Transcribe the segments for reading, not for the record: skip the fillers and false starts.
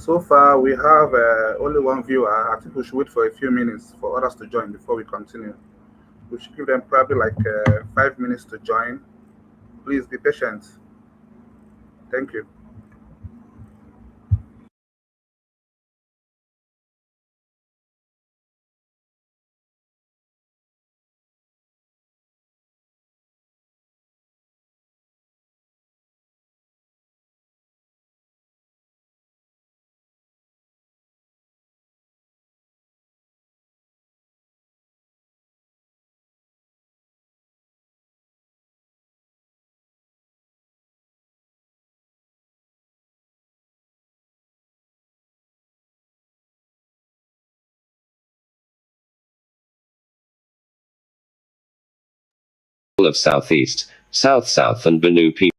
So far, we have only one viewer. I think we should wait for a few minutes for others to join before we continue. We should give them probably like 5 minutes to join. Please be patient. Thank you. Of Southeast, South and Benue people.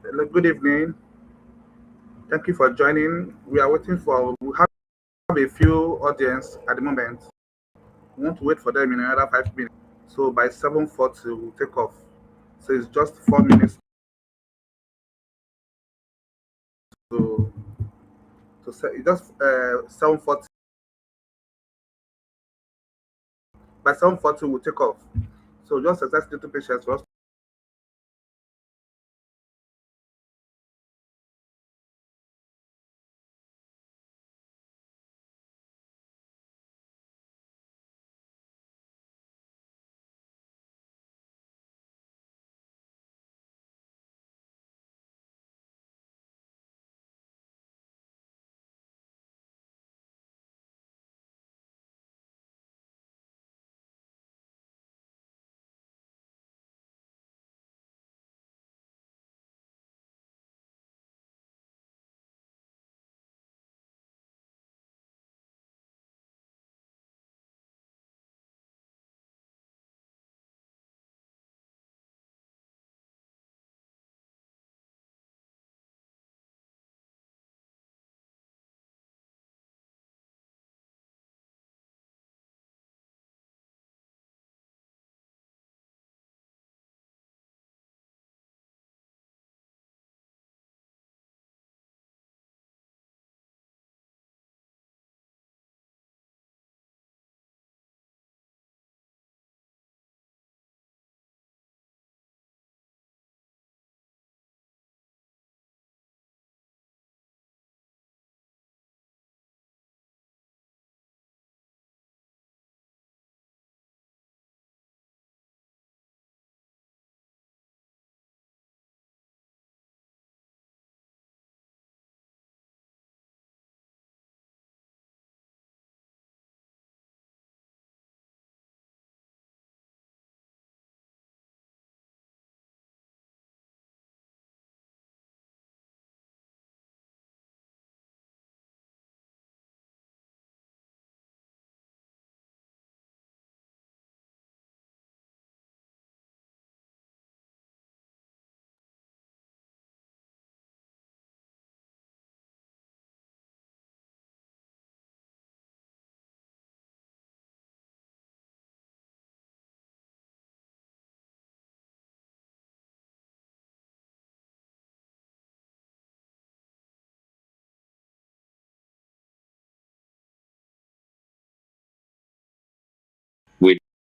Hello, good evening. Thank you for joining. We are waiting for. We have a few audience at the moment. We want to wait for them in another 5 minutes. So by 7:40, we'll take off. So it's just 4 minutes to say. It's just 7:40. By 7:40, we'll take off. So just exercise little patience for us.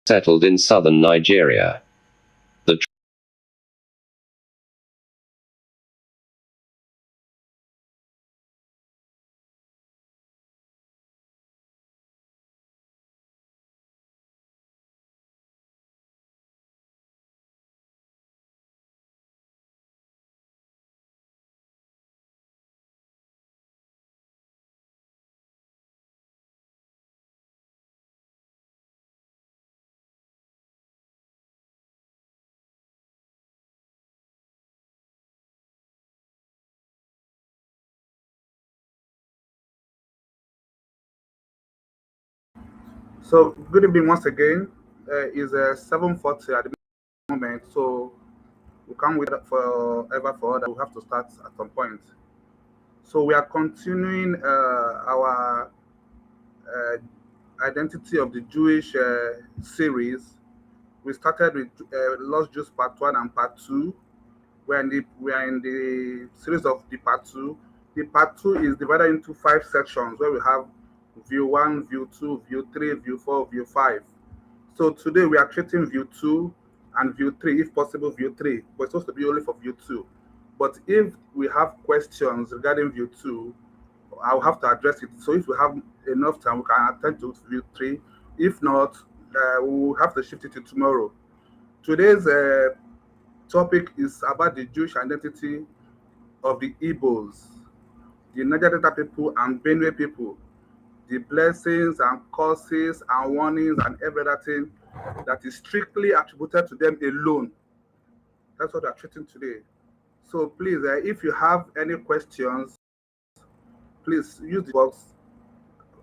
settled in southern Nigeria. The So good evening once again. It's 7:40 at the moment, so we can't wait forever for that. We have to start at some point. So we are continuing our uh, identity of the Jewish series. We started with Lost Jews Part 1 and Part 2. We are in the series of the Part 2. The Part 2 is divided into 5 sections where we have View 1, View 2, View 3, View 4, View 5. So today we are treating View 2 and View 3, if possible View 3, but it's supposed to be only for View 2. But if we have questions regarding View 2, I'll have to address it. So if we have enough time, we can attend to View 3. If not, we'll have to shift it to tomorrow. Today's topic is about the Jewish identity of the Ibos, the Niger-Delta people and Benue people, the blessings and curses and warnings and everything that is strictly attributed to them alone. That's what we're treating today. So please, if you have any questions, please use the box,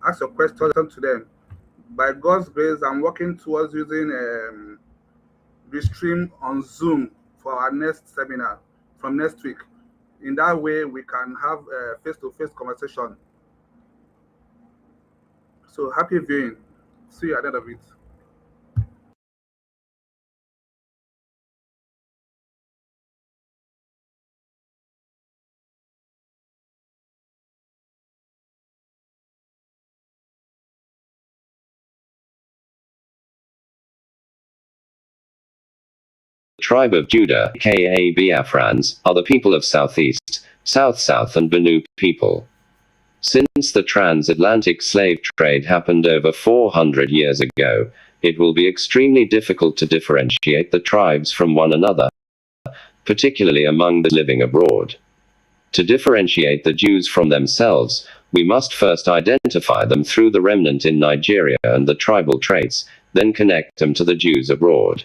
ask your questions to them. By God's grace, I'm working towards using the stream on Zoom for our next seminar from next week. In that way, we can have a face-to-face conversation. So happy viewing. See you at the end of it. tribe of Judah, aka Biafrans, are the people of Southeast, South and Benue people. Since the transatlantic slave trade happened over 400 years ago, it will be extremely difficult to differentiate the tribes from one another, particularly among the living abroad. To differentiate the Jews from themselves, we must first identify them through the remnant in Nigeria and the tribal traits, then connect them to the Jews abroad.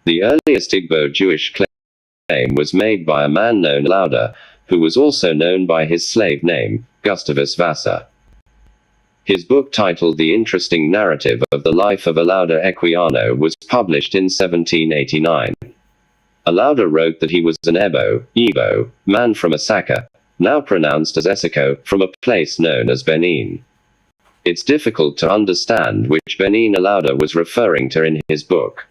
The earliest Igbo Jewish claim was made by a man known as Lauda, who was also known by his slave name, Gustavus Vassa. His book titled The Interesting Narrative of the Life of Alauda Equiano was published in 1789. Alauda wrote that he was an Igbo man from Asaka, now pronounced as Esiko, from a place known as Benin. It's difficult to understand which Benin Alauda was referring to in his book.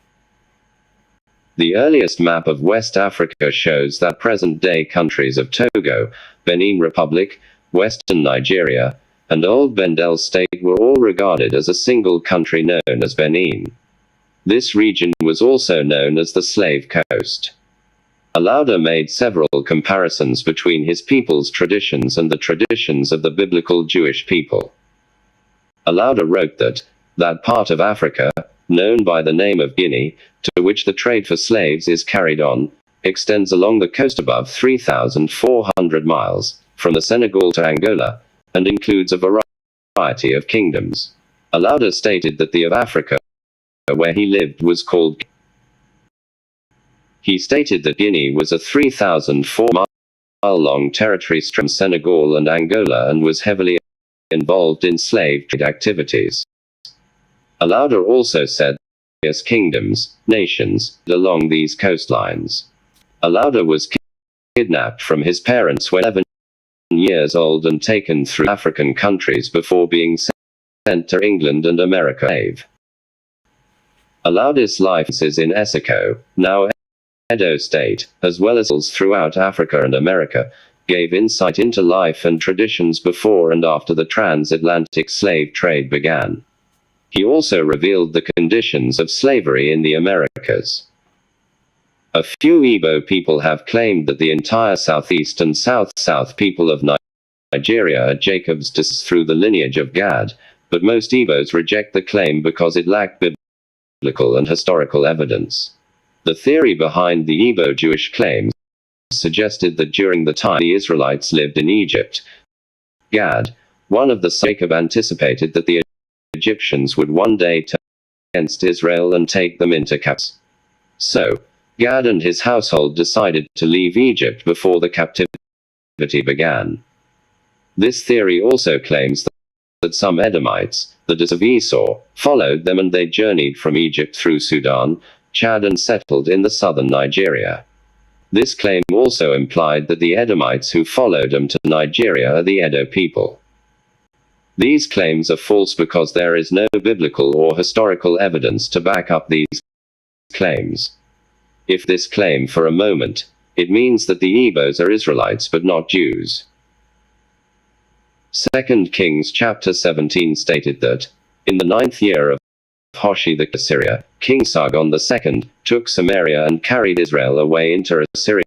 The earliest map of West Africa shows that present-day countries of Togo, Benin Republic, Western Nigeria, and Old Bendel State were all regarded as a single country known as Benin. This region was also known as the Slave Coast. Alauda made several comparisons between his people's traditions and the traditions of the biblical Jewish people. Alauda wrote that part of Africa, known by the name of Guinea, to which the trade for slaves is carried on, extends along the coast above 3,400 miles, from the Senegal to Angola, and includes a variety of kingdoms. Alauda stated that the of Africa where he lived was called. He stated that Guinea was a 3,004-mile-long territory from Senegal and Angola and was heavily involved in slave trade activities. Alauda also said various kingdoms, nations, along these coastlines. Alauda was kidnapped from his parents when 11 years old and taken through African countries before being sent to England and America. Alauda's life is in Esiko, now Edo State, as well as throughout Africa and America, gave insight into life and traditions before and after the transatlantic slave trade began. He also revealed the conditions of slavery in the Americas. A few Igbo people have claimed that the entire southeast and south-south people of Nigeria are Jacob's descendants through the lineage of Gad, but most Ibos reject the claim because it lacked biblical and historical evidence. The theory behind the Igbo Jewish claims suggested that during the time the Israelites lived in Egypt, Gad, one of the sons of Jacob, anticipated that the Egyptians would one day turn against Israel and take them into captivity. So, Gad and his household decided to leave Egypt before the captivity began. This theory also claims that some Edomites, the descendants of Esau, followed them and they journeyed from Egypt through Sudan, Chad and settled in the southern Nigeria. This claim also implied that the Edomites who followed them to Nigeria are the Edo people. These claims are false because there is no biblical or historical evidence to back up these claims. If this claim for a moment, it means that the Ibos are Israelites but not Jews. 2 Kings chapter 17 stated that, in the 9th year of Hoshi the Assyria, King Sargon II, took Samaria and carried Israel away into Assyria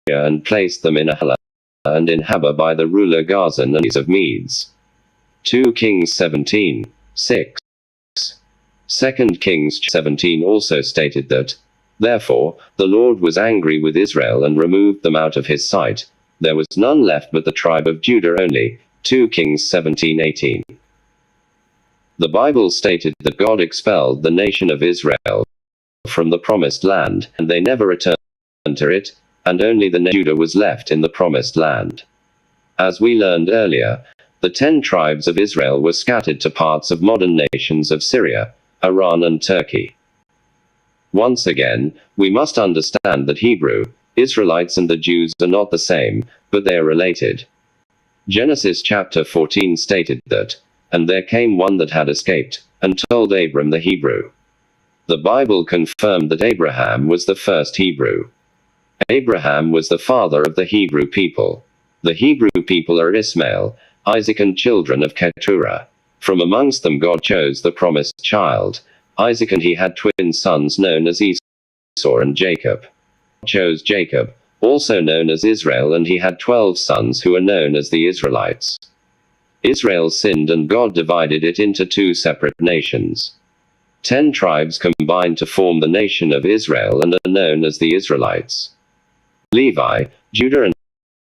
and placed them in Ahala and in Haba by the ruler Gazan and of Medes. 2 Kings 17:6. 2 Kings 17 also stated that, therefore, the Lord was angry with Israel and removed them out of his sight. There was none left but the tribe of Judah only. 2 Kings 17:18. The Bible stated that God expelled the nation of Israel from the promised land, and they never returned to it, and only the nation of Judah was left in the promised land. As we learned earlier, the 10 tribes of Israel were scattered to parts of modern nations of Syria, Iran and Turkey. Once again, we must understand that Hebrew, Israelites and the Jews are not the same, but they are related. Genesis chapter 14 stated that, and there came one that had escaped, and told Abram the Hebrew. The Bible confirmed that Abraham was the first Hebrew. Abraham was the father of the Hebrew people. The Hebrew people are Ishmael, Isaac and children of Keturah. From amongst them God chose the promised child, Isaac, and he had twin sons known as Esau and Jacob. God chose Jacob, also known as Israel, and he had 12 sons who are known as the Israelites. Israel sinned and God divided it into 2 separate nations. 10 tribes combined to form the nation of Israel and are known as the Israelites. Levi, Judah and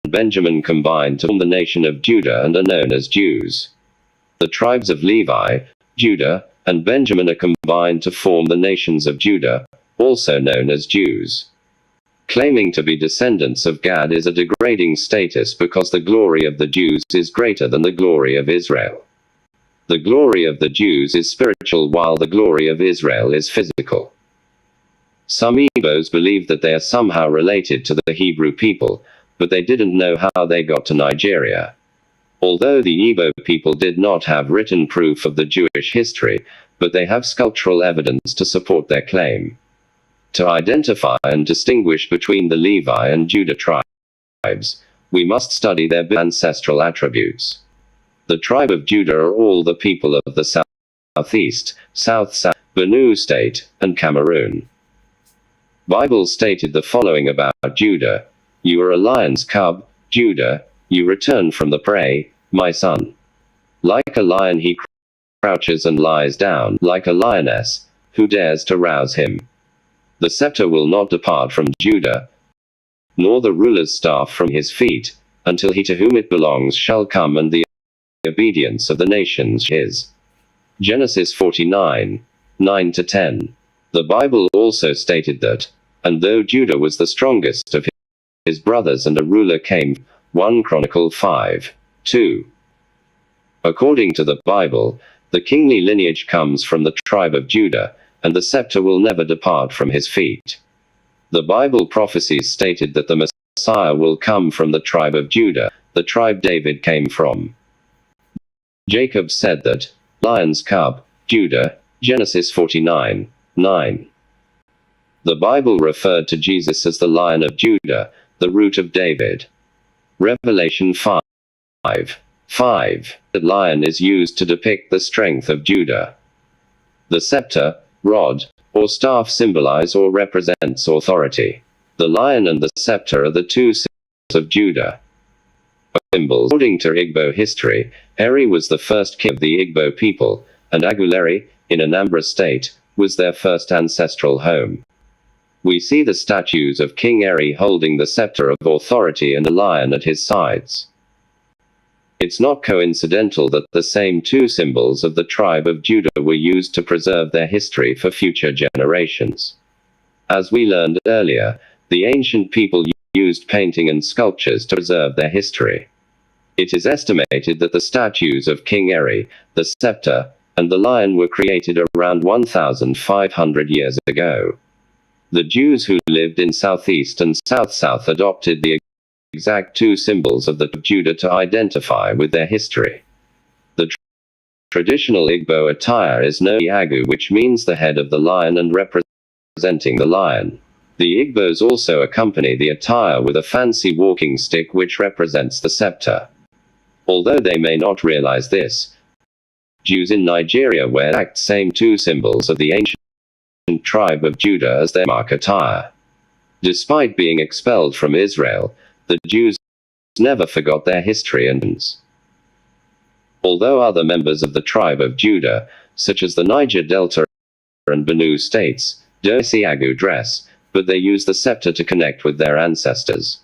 Benjamin combined to form the nation of Judah and are known as Jews. The tribes of Levi, Judah, and Benjamin are combined to form the nations of Judah, also known as Jews. Claiming to be descendants of Gad is a degrading status because the glory of the Jews is greater than the glory of Israel. The glory of the Jews is spiritual while the glory of Israel is physical. Some Ibos believe that they are somehow related to the Hebrew people, but they didn't know how they got to Nigeria. Although the Igbo people did not have written proof of the Jewish history, but they have sculptural evidence to support their claim. To identify and distinguish between the Levi and Judah tribes, we must study their ancestral attributes. The tribe of Judah are all the people of the southeast, south-south, Benue state, and Cameroon. Bible stated the following about Judah: "You are a lion's cub, Judah, you return from the prey, my son. Like a lion he crouches and lies down, like a lioness, who dares to rouse him? The scepter will not depart from Judah, nor the ruler's staff from his feet, until he to whom it belongs shall come, and the obedience of the nations is." Genesis 49:9-10. The Bible also stated that, and though Judah was the strongest of his brothers and a ruler came, 1 Chronicle 5:2. According to the Bible, the kingly lineage comes from the tribe of Judah, and the scepter will never depart from his feet. The Bible prophecies stated that the Messiah will come from the tribe of Judah, the tribe David came from. Jacob said that, "Lion's cub, Judah," Genesis 49:9. The Bible referred to Jesus as the Lion of Judah, the root of David. Revelation 5:5. The lion is used to depict the strength of Judah. The scepter, rod, or staff symbolize or represents authority. The lion and the scepter are the two symbols of Judah. Symbols. According to Igbo history, Eri was the first king of the Igbo people, and Aguleri, in Anambra State, was their first ancestral home. We see the statues of King Eri holding the scepter of authority and a lion at his sides. It's not coincidental that the same two symbols of the tribe of Judah were used to preserve their history for future generations. As we learned earlier, the ancient people used painting and sculptures to preserve their history. It is estimated that the statues of King Eri, the scepter, and the lion were created around 1,500 years ago. The Jews who lived in Southeast and South-South adopted the exact two symbols of the Judah to identify with their history. The traditional Igbo attire is no Iagu, which means the head of the lion and representing the lion. The Igbos also accompany the attire with a fancy walking stick which represents the scepter. Although they may not realize this, Jews in Nigeria wear the exact same two symbols of the ancient tribe of Judah as their mark attire. Despite being expelled from Israel, the Jews never forgot their history and although other members of the tribe of Judah, such as the Niger-Delta and Benue states, don't see Iagu dress, but they use the scepter to connect with their ancestors.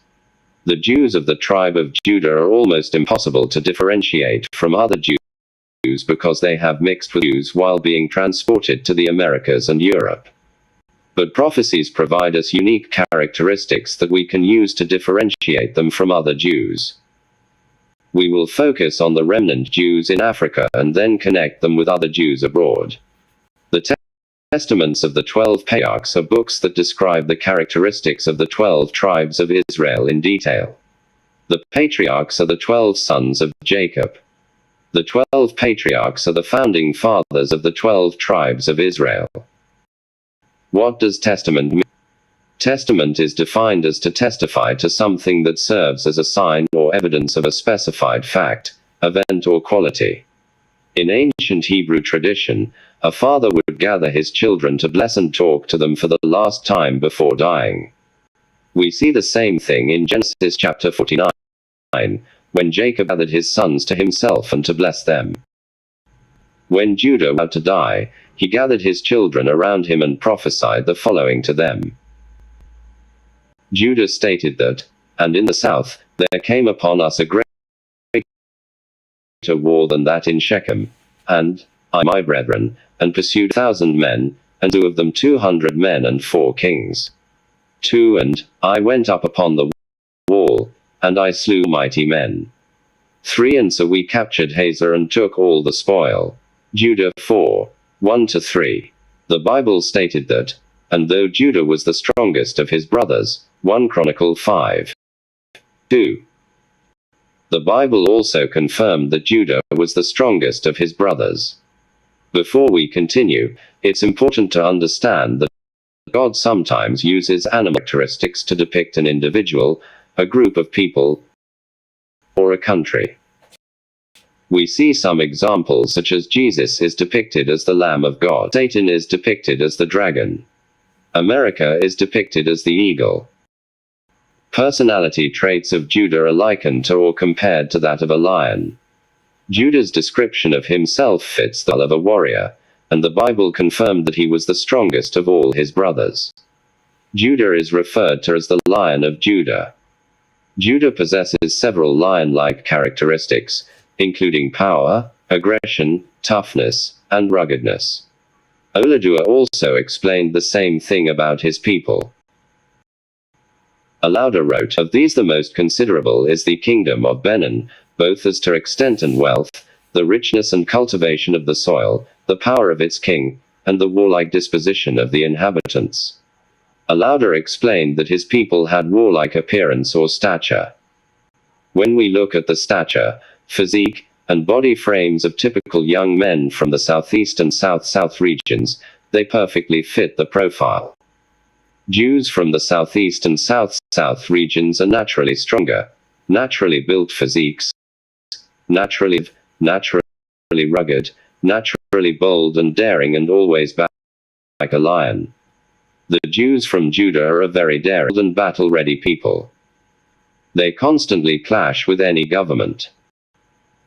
The Jews of the tribe of Judah are almost impossible to differentiate from other Jews because they have mixed with Jews while being transported to the Americas and Europe. But prophecies provide us unique characteristics that we can use to differentiate them from other Jews. We will focus on the remnant Jews in Africa and then connect them with other Jews abroad. The Testaments of the 12 Patriarchs are books that describe the characteristics of the 12 tribes of Israel in detail. The Patriarchs are the 12 sons of Jacob. The 12 Patriarchs are the founding fathers of the 12 tribes of Israel. What does testament mean? Testament is defined as to testify to something that serves as a sign or evidence of a specified fact, event or quality. In ancient Hebrew tradition, a father would gather his children to bless and talk to them for the last time before dying. We see the same thing in Genesis chapter 49, when Jacob gathered his sons to himself and to bless them. When Judah was about to die, he gathered his children around him and prophesied the following to them. Judah stated that, "And in the south, there came upon us a greater war than that in Shechem. And I, my brethren, and pursued 1,000 men, and 2 of them 200 men and 4 kings. 2 And I went up upon the wall, and I slew mighty men. 3 And so we captured Hazor and took all the spoil." Judah 4, 1-3. The Bible stated that, "And though Judah was the strongest of his brothers," 1 Chronicle 5, 2. The Bible also confirmed that Judah was the strongest of his brothers. Before we continue, it's important to understand that God sometimes uses animal characteristics to depict an individual, a group of people, or a country. We see some examples such as Jesus is depicted as the Lamb of God, Satan is depicted as the dragon, America is depicted as the eagle. Personality traits of Judah are likened to or compared to that of a lion. Judah's description of himself fits the style of a warrior, and the Bible confirmed that he was the strongest of all his brothers. Judah is referred to as the Lion of Judah. Judah possesses several lion-like characteristics, including power, aggression, toughness, and ruggedness. Oladua also explained the same thing about his people. Alauda wrote, "Of these the most considerable is the kingdom of Benin, both as to extent and wealth, the richness and cultivation of the soil, the power of its king, and the warlike disposition of the inhabitants." Alauda explained that his people had warlike appearance or stature. When we look at the stature, physique, and body frames of typical young men from the southeast and south-south regions, they perfectly fit the profile. Jews from the southeast and south-south regions are naturally stronger, naturally built physiques, naturally rugged, naturally bold and daring and always back like a lion. The Jews from Judah are a very daring and battle-ready people. They constantly clash with any government.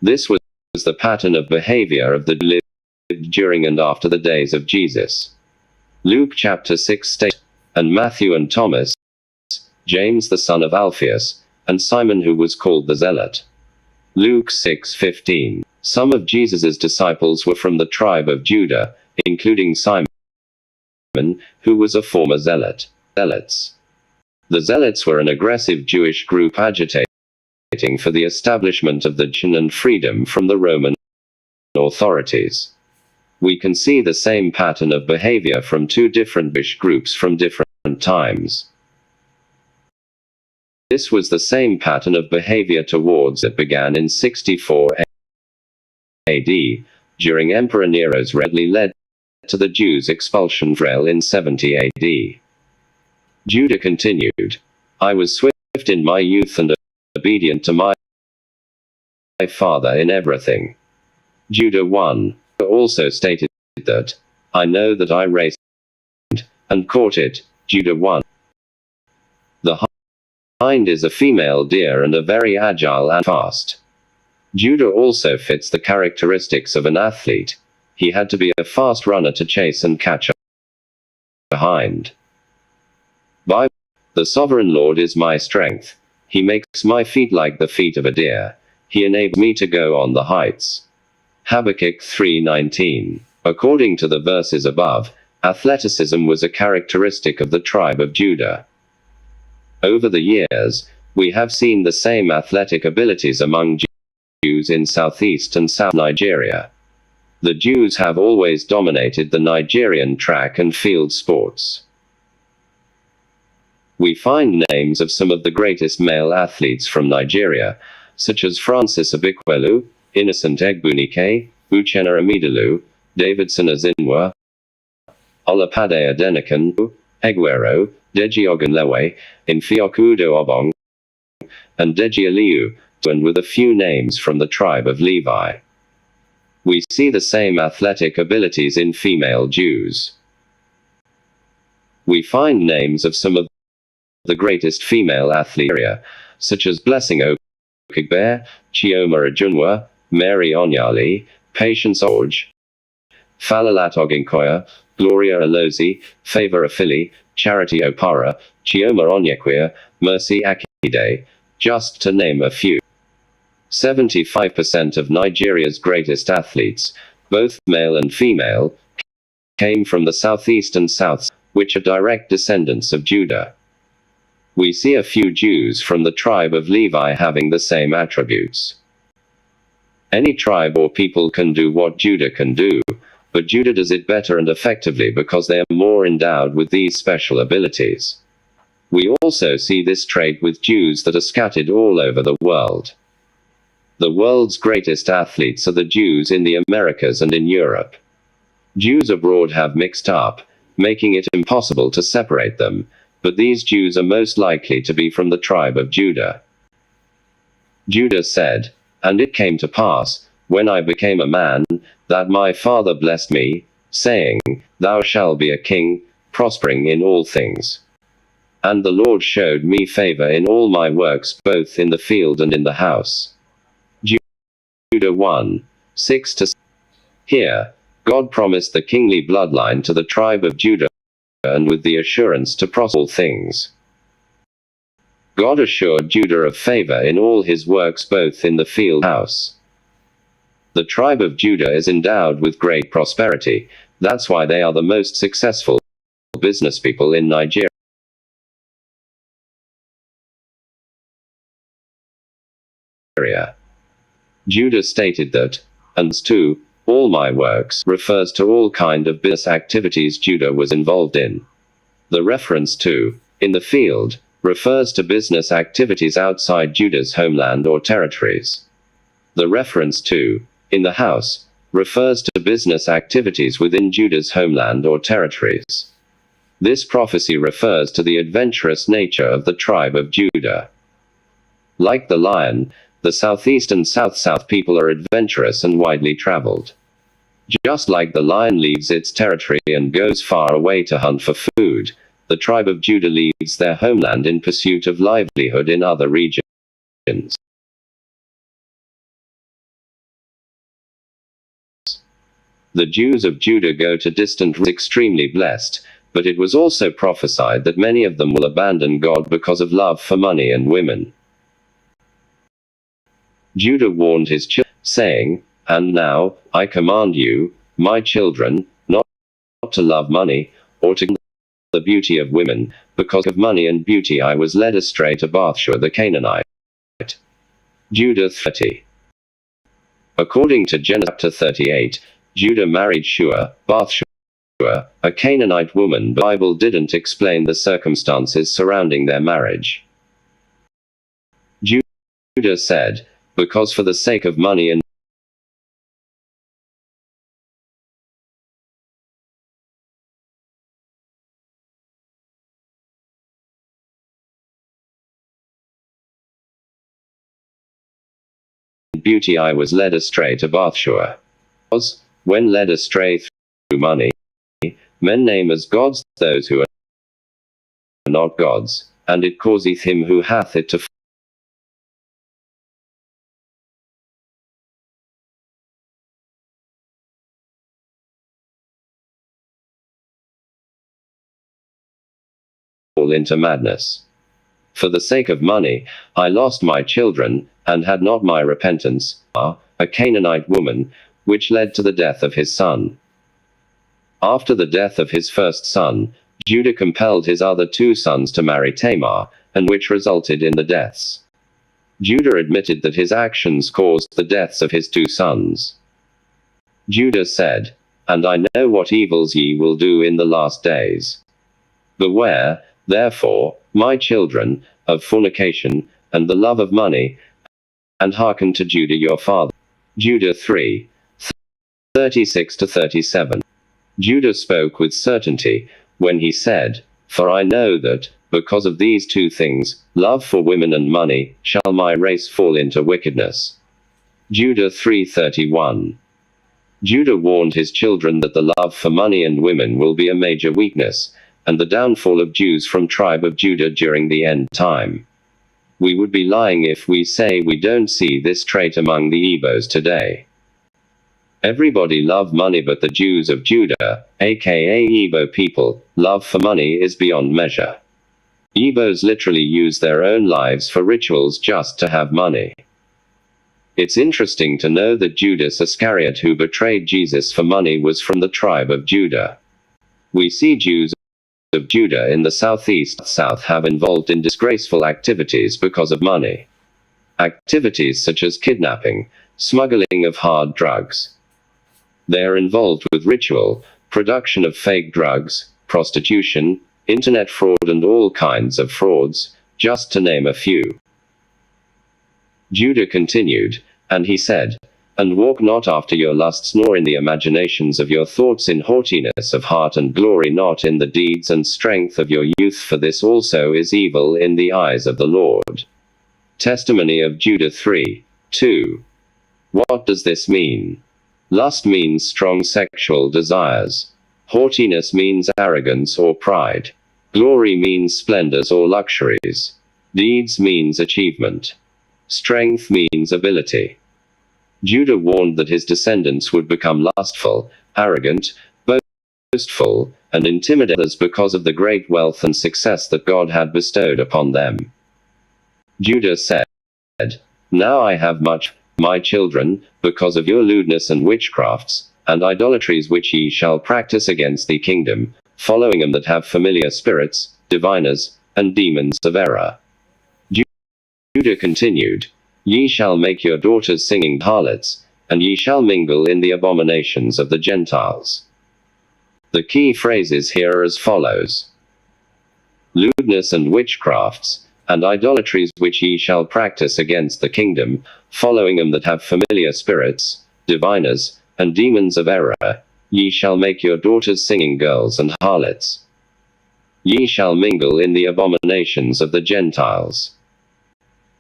This was the pattern of behavior of the Jews lived during and after the days of Jesus. Luke chapter 6 states, and Matthew and Thomas, James the son of Alphaeus, and Simon who was called the Zealot. Luke 6:15. Some of Jesus' disciples were from the tribe of Judah, including Simon, who was a former zealot. Zealots. The Zealots were an aggressive Jewish group agitating for the establishment of the Jewish and freedom from the Roman authorities. We can see the same pattern of behavior from two different Jewish groups from different times. This was the same pattern of behavior towards that began in 64 AD, during Emperor Nero's reign led to the Jews' expulsion from Israel in 70 AD. Judah continued, I was swift in my youth and obedient to my father in everything. Judah 1 also stated that, I know that I raced and caught it. Judah 1. The hind is a female deer and a very agile and fast. Judah also fits the characteristics of an athlete. He had to be a fast runner to chase and catch a hind. By the sovereign Lord is my strength. He makes my feet like the feet of a deer. He enables me to go on the heights. Habakkuk 3:19. According to the verses above, athleticism was a characteristic of the tribe of Judah. Over the years, we have seen the same athletic abilities among Jews in southeast and south Nigeria. The Jews have always dominated the Nigerian track and field sports. We find names of some of the greatest male athletes from Nigeria, such as Francis Abikwelu, Innocent Egbunike, Uchenna Amidalu, Davidson Azinwa, Olapade Adenakan, Egwero, Deji Ogunlewe, Infioku Udo Obong, and Deji Aliu, and with a few names from the tribe of Levi. We see the same athletic abilities in female Jews. We find names of some of the greatest female athletes, such as Blessing Okigbe, Chioma Ajunwa, Mary Onyali, Patience Orge, Falalat Oginkoya, Gloria Alozi, Favor Afili, Charity Opara, Chioma Onyekwia, Mercy Akide, just to name a few. 75% of Nigeria's greatest athletes, both male and female, came from the southeast and south, which are direct descendants of Judah. We see a few Jews from the tribe of Levi having the same attributes. Any tribe or people can do what Judah can do, but Judah does it better and effectively because they are more endowed with these special abilities. We also see this trait with Jews that are scattered all over the world. The world's greatest athletes are the Jews in the Americas and in Europe. Jews abroad have mixed up, making it impossible to separate them, but these Jews are most likely to be from the tribe of Judah. Judah said, and it came to pass, when I became a man, that my father blessed me, saying, Thou shalt be a king, prospering in all things. And the Lord showed me favor in all my works, both in the field and in the house. Judah 1:6-7. Here, God promised the kingly bloodline to the tribe of Judah, and with the assurance to prosper all things. God assured Judah of favor in all his works, both in the field and house. The tribe of Judah is endowed with great prosperity. That's why they are the most successful business people in Nigeria. Judah stated that, and to all my works refers to all kind of business activities Judah was involved in. The reference to in the field refers to business activities outside Judah's homeland or territories. The reference to in the house refers to business activities within Judah's homeland or territories. This prophecy refers to the adventurous nature of the tribe of Judah. Like the lion, the southeast and south-south people are adventurous and widely traveled. Just like the lion leaves its territory and goes far away to hunt for food, the tribe of Judah leaves their homeland in pursuit of livelihood in other regions. The Jews of Judah go to distant regions extremely blessed, but it was also prophesied that many of them will abandon God because of love for money and women. Judah warned his children, saying, "And now, I command you, my children, not to love money, or to the beauty of women, because of money and beauty I was led astray to Bathsheba the Canaanite." Judah 30. According to Genesis chapter 38, Judah married Shua, Bathsheba, a Canaanite woman, but the Bible didn't explain the circumstances surrounding their marriage. Judah said, "Because for the sake of money and beauty I was led astray to Bathsheba." When led astray through money, men name as gods those who are not gods, and it causeth him who hath it to fall into madness. For the sake of money, I lost my children, and had not my repentance, a Canaanite woman, which led to the death of his son. After the death of his first son, Judah compelled his other 2 sons to marry Tamar, and which resulted in the deaths. Judah admitted that his actions caused the deaths of his 2 sons. Judah said, "And I know what evils ye will do in the last days. Beware, therefore, my children, of fornication, and the love of money, and hearken to Judah your father." Judah 3. 36-37. Judah spoke with certainty, when he said, "For I know that, because of these 2 things, love for women and money, shall my race fall into wickedness." Judah 3:31. Judah warned his children that the love for money and women will be a major weakness, and the downfall of Jews from tribe of Judah during the end time. We would be lying if we say we don't see this trait among the Ibos today. Everybody love money, but the Jews of Judah, aka Ibo people, love for money is beyond measure. Ibos literally use their own lives for rituals just to have money. It's interesting to know that Judas Iscariot, who betrayed Jesus for money, was from the tribe of Judah. We see Jews of Judah in the south have involved in disgraceful activities because of money. Activities such as kidnapping, smuggling of hard drugs. They are involved with ritual, production of fake drugs, prostitution, internet fraud and all kinds of frauds, just to name a few. Judah continued, and he said, "And walk not after your lusts, nor in the imaginations of your thoughts, in haughtiness of heart, and glory not in the deeds and strength of your youth, for this also is evil in the eyes of the Lord." Testimony of Judah 3:2. What does this mean? Lust means strong sexual desires. Haughtiness means arrogance or pride. Glory means splendors or luxuries. Deeds means achievement. Strength means ability. Judah warned that his descendants would become lustful, arrogant, boastful, and intimidate others because of the great wealth and success that God had bestowed upon them. Judah said, "Now I have much, my children, because of your lewdness and witchcrafts, and idolatries which ye shall practice against the kingdom, following them that have familiar spirits, diviners, and demons of error." Judah continued, "Ye shall make your daughters singing harlots, and ye shall mingle in the abominations of the Gentiles." The key phrases here are as follows: lewdness and witchcrafts, and idolatries which ye shall practice against the kingdom, following them that have familiar spirits, diviners, and demons of error. Ye shall make your daughters singing girls and harlots. Ye shall mingle in the abominations of the Gentiles.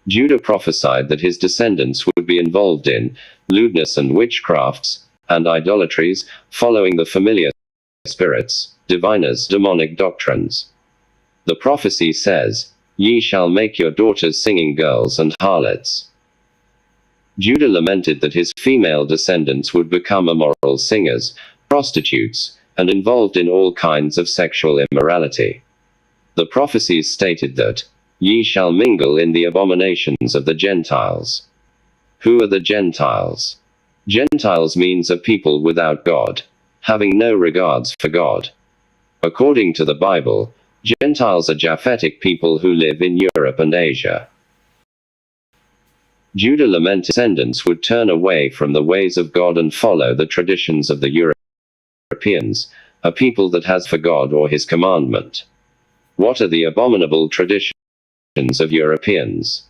Judah prophesied that his descendants would be involved in lewdness and witchcrafts, and idolatries, following the familiar spirits, diviners, demonic doctrines. The prophecy says, "Ye shall make your daughters singing girls and harlots." Judah lamented that his female descendants would become immoral singers, prostitutes, and involved in all kinds of sexual immorality. The prophecies stated that, "Ye shall mingle in the abominations of the Gentiles." Who are the Gentiles? Gentiles means a people without God, having no regards for God. According to the Bible, Gentiles are Japhetic people who live in Europe and Asia. Judah lamented descendants would turn away from the ways of God and follow the traditions of the Europeans, a people that has for God or his commandment. What are the abominable traditions of Europeans?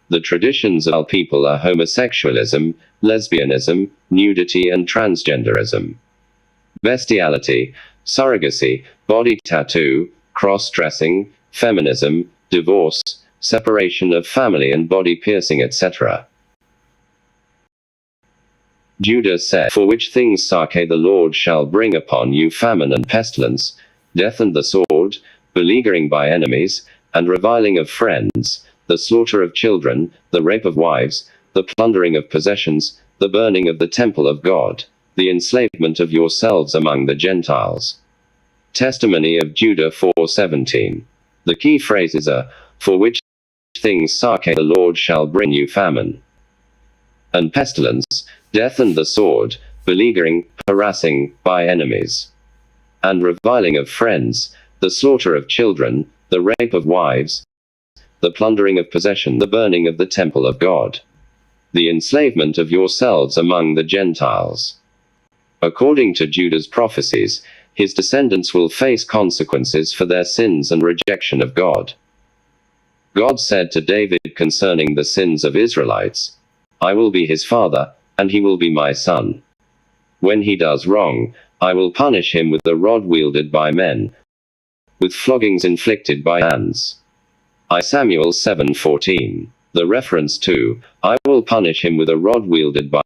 The traditions of our people are homosexualism, lesbianism, nudity and transgenderism. Bestiality, surrogacy, body tattoo, cross-dressing, feminism, divorce, separation of family and body piercing, etc. Judah said, "For which things Sake the Lord shall bring upon you famine and pestilence, death and the sword, beleaguering by enemies, and reviling of friends, the slaughter of children, the rape of wives, the plundering of possessions, the burning of the temple of God, the enslavement of yourselves among the Gentiles." Testimony of Judah 4:17. The key phrases are, "For which things Sake the Lord shall bring you famine and pestilence, death and the sword, beleaguering, harassing, by enemies, and reviling of friends, the slaughter of children, the rape of wives, the plundering of possession, the burning of the temple of God, the enslavement of yourselves among the Gentiles." According to Judah's prophecies, his descendants will face consequences for their sins and rejection of God. God said to David concerning the sins of Israelites, "I will be his father, and he will be my son. When he does wrong, I will punish him with a rod wielded by men, with floggings inflicted by hands." I Samuel 7:14. The reference to, "I will punish him with a rod wielded by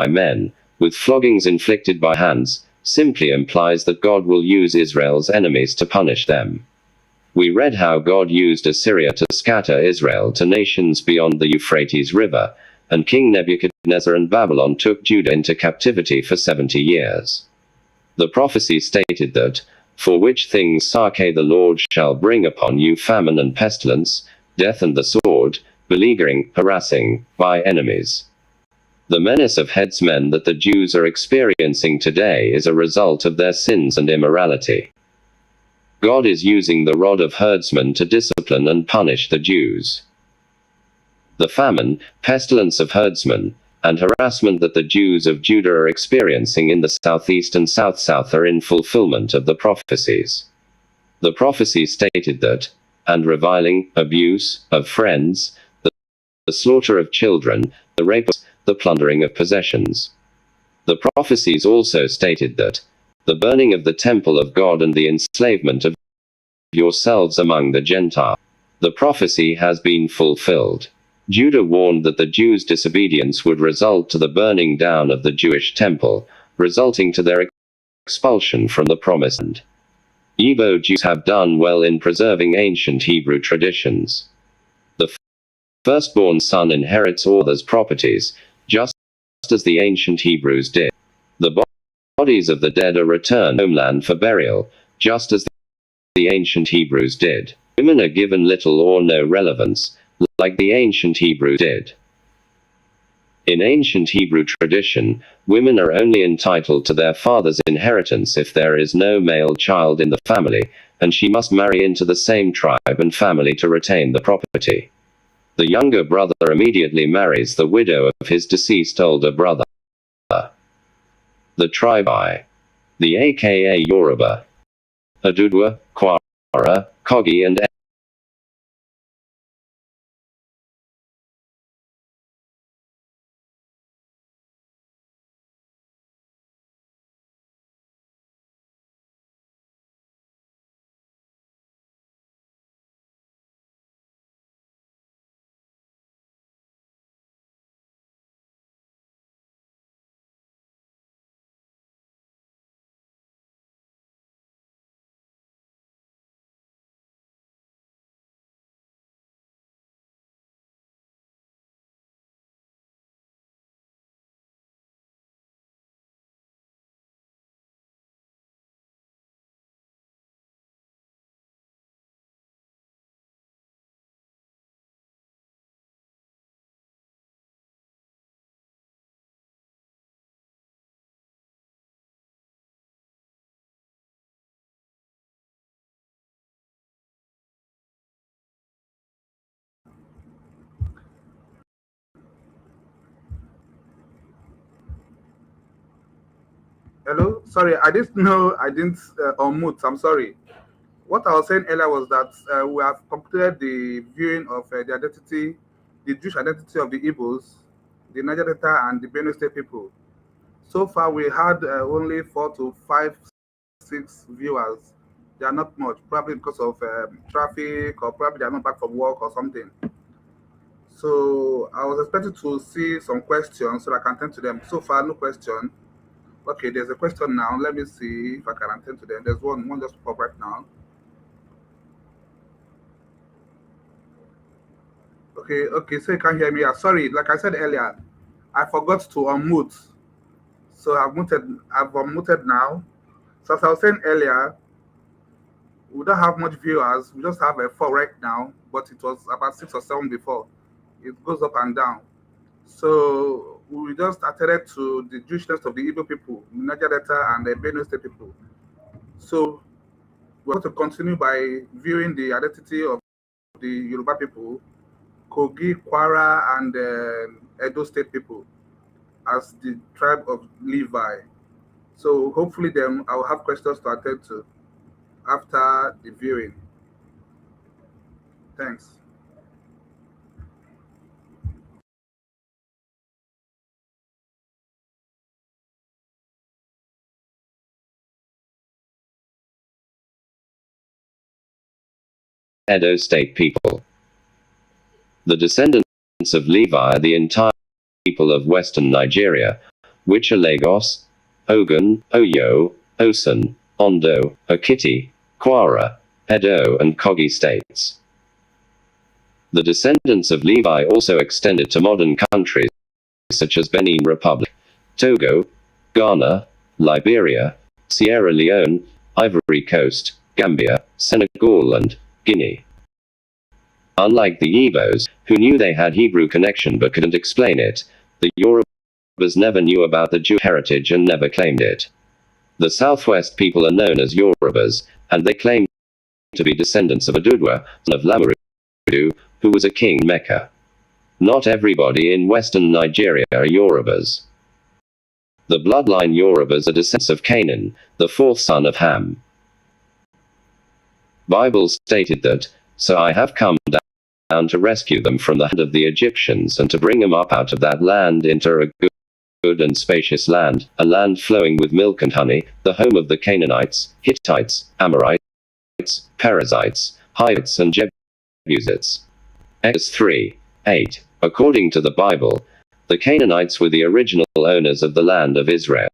men, with floggings inflicted by hands," simply implies that God will use Israel's enemies to punish them. We read how God used Assyria to scatter Israel to nations beyond the Euphrates River, and King Nebuchadnezzar and Babylon took Judah into captivity for 70 years. The prophecy stated that, "For which things Sake the Lord shall bring upon you famine and pestilence, death and the sword, beleaguering, harassing, by enemies." The menace of headsmen that the Jews are experiencing today is a result of their sins and immorality. God is using the rod of herdsmen to discipline and punish the Jews. The famine, pestilence of herdsmen, and harassment that the Jews of Judah are experiencing in the southeast and south-south are in fulfillment of the prophecies. The prophecy stated that, "And reviling, abuse, of friends, the slaughter of children, the rape, the plundering of possessions." The prophecies also stated that, "The burning of the temple of God and the enslavement of yourselves among the Gentiles." The prophecy has been fulfilled. Judah warned that the Jews' disobedience would result to the burning down of the Jewish temple, resulting to their expulsion from the Promised Land. Igbo Jews have done well in preserving ancient Hebrew traditions. The firstborn son inherits all others' properties, just as the ancient Hebrews did. The bodies of the dead are returned homeland for burial, just as the ancient Hebrews did. Women are given little or no relevance, like the ancient Hebrews did. In ancient Hebrew tradition, women are only entitled to their father's inheritance if there is no male child in the family, and she must marry into the same tribe and family to retain the property. The younger brother immediately marries the widow of his deceased older brother. The tribe I. The aka Yoruba, Adudwa, Kwara, Kogi and Hello? Sorry, I didn't know I didn't unmute. I'm sorry. What I was saying earlier was that we have completed the viewing of the identity, the Jewish identity of the Ibos, the Niger-Delta and the Benue State people. So far, we had only 4 to 5, 6 viewers. They are not much, probably because of traffic, or probably they are not back from work or something. So I was expecting to see some questions so that I can attend to them. So far, no question. Okay, there's a question now. Let me see if I can attend to them. There's one just pop right now. Okay, okay, so you can hear me. Sorry, like I said earlier, I forgot to unmute. So I've unmuted now. So as I was saying earlier, we don't have much viewers. We just have a 4 right now, but it was about 6 or 7 before. It goes up and down. So we just attended to the Jewishness of the Igbo people, Niger-Delta and the Benue State people. So we're going to continue by viewing the identity of the Yoruba people, Kogi, Kwara, and Edo State people as the tribe of Levi. So hopefully then I will have questions to attend to after the viewing. Thanks. Edo State people. The descendants of Levi are the entire people of western Nigeria, which are Lagos, Ogun, Oyo, Osun, Ondo, Okiti, Kwara, Edo and Kogi states. The descendants of Levi also extended to modern countries such as Benin Republic, Togo, Ghana, Liberia, Sierra Leone, Ivory Coast, Gambia, Senegal and Guinea. Unlike the Ibos, who knew they had Hebrew connection but couldn't explain it, the Yorubas never knew about the Jew heritage and never claimed it. The Southwest people are known as Yorubas, and they claim to be descendants of Adudwa, son of Lamurudu, who was a king in Mecca. Not everybody in western Nigeria are Yorubas. The bloodline Yorubas are descendants of Canaan, the fourth son of Ham. Bible stated that, "So I have come down to rescue them from the hand of the Egyptians and to bring them up out of that land into a good and spacious land, a land flowing with milk and honey, the home of the Canaanites, Hittites, Amorites, Perizzites, Hivites and Jebusites." Exodus 3:8. According to the Bible, the Canaanites were the original owners of the land of Israel.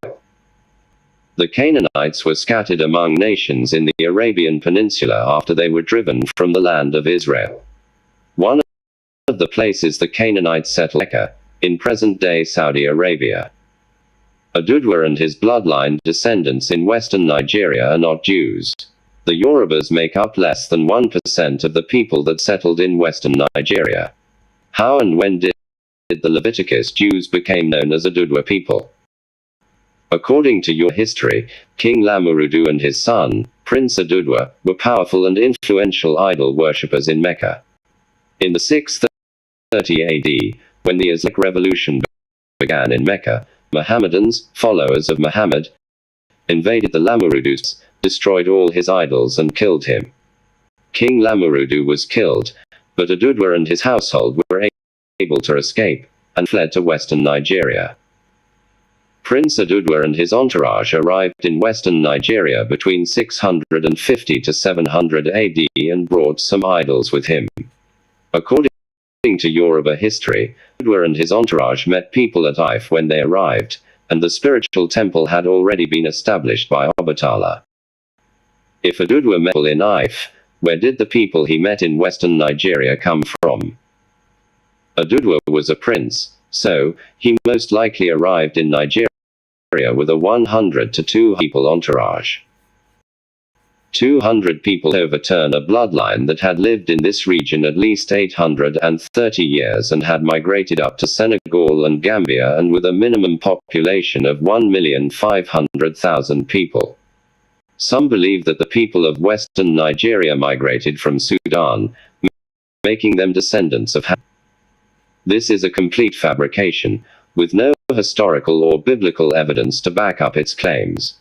The Canaanites were scattered among nations in the Arabian Peninsula after they were driven from the land of Israel. One of the places the Canaanites settled, Mecca, in present-day Saudi Arabia. Adudwa and his bloodline descendants in western Nigeria are not Jews. The Yorubas make up less than 1% of the people that settled in western Nigeria. How and when did the Leviticus Jews became known as Adudwa people? According to your history, King Lamurudu and his son, Prince Adudwa, were powerful and influential idol worshippers in Mecca. In the 630 AD, when the Islamic Revolution began in Mecca, Mohammedans, followers of Muhammad, invaded the Lamurudus, destroyed all his idols and killed him. King Lamurudu was killed, but Adudwa and his household were able to escape, and fled to western Nigeria. Prince Adudwa and his entourage arrived in western Nigeria between 650 to 700 AD and brought some idols with him. According to Yoruba history, Adudwa and his entourage met people at Ife when they arrived, and the spiritual temple had already been established by Obatala. If Adudwa met people in Ife, where did the people he met in western Nigeria come from? Adudwa was a prince, so he most likely arrived in Nigeria with a 100 to 200 people entourage. 200 people overturn a bloodline that had lived in this region at least 830 years and had migrated up to Senegal and Gambia, and with a minimum population of 1,500,000 people. Some believe that the people of western Nigeria migrated from Sudan, making them descendants of Ham. This is a complete fabrication, with no historical or biblical evidence to back up its claims.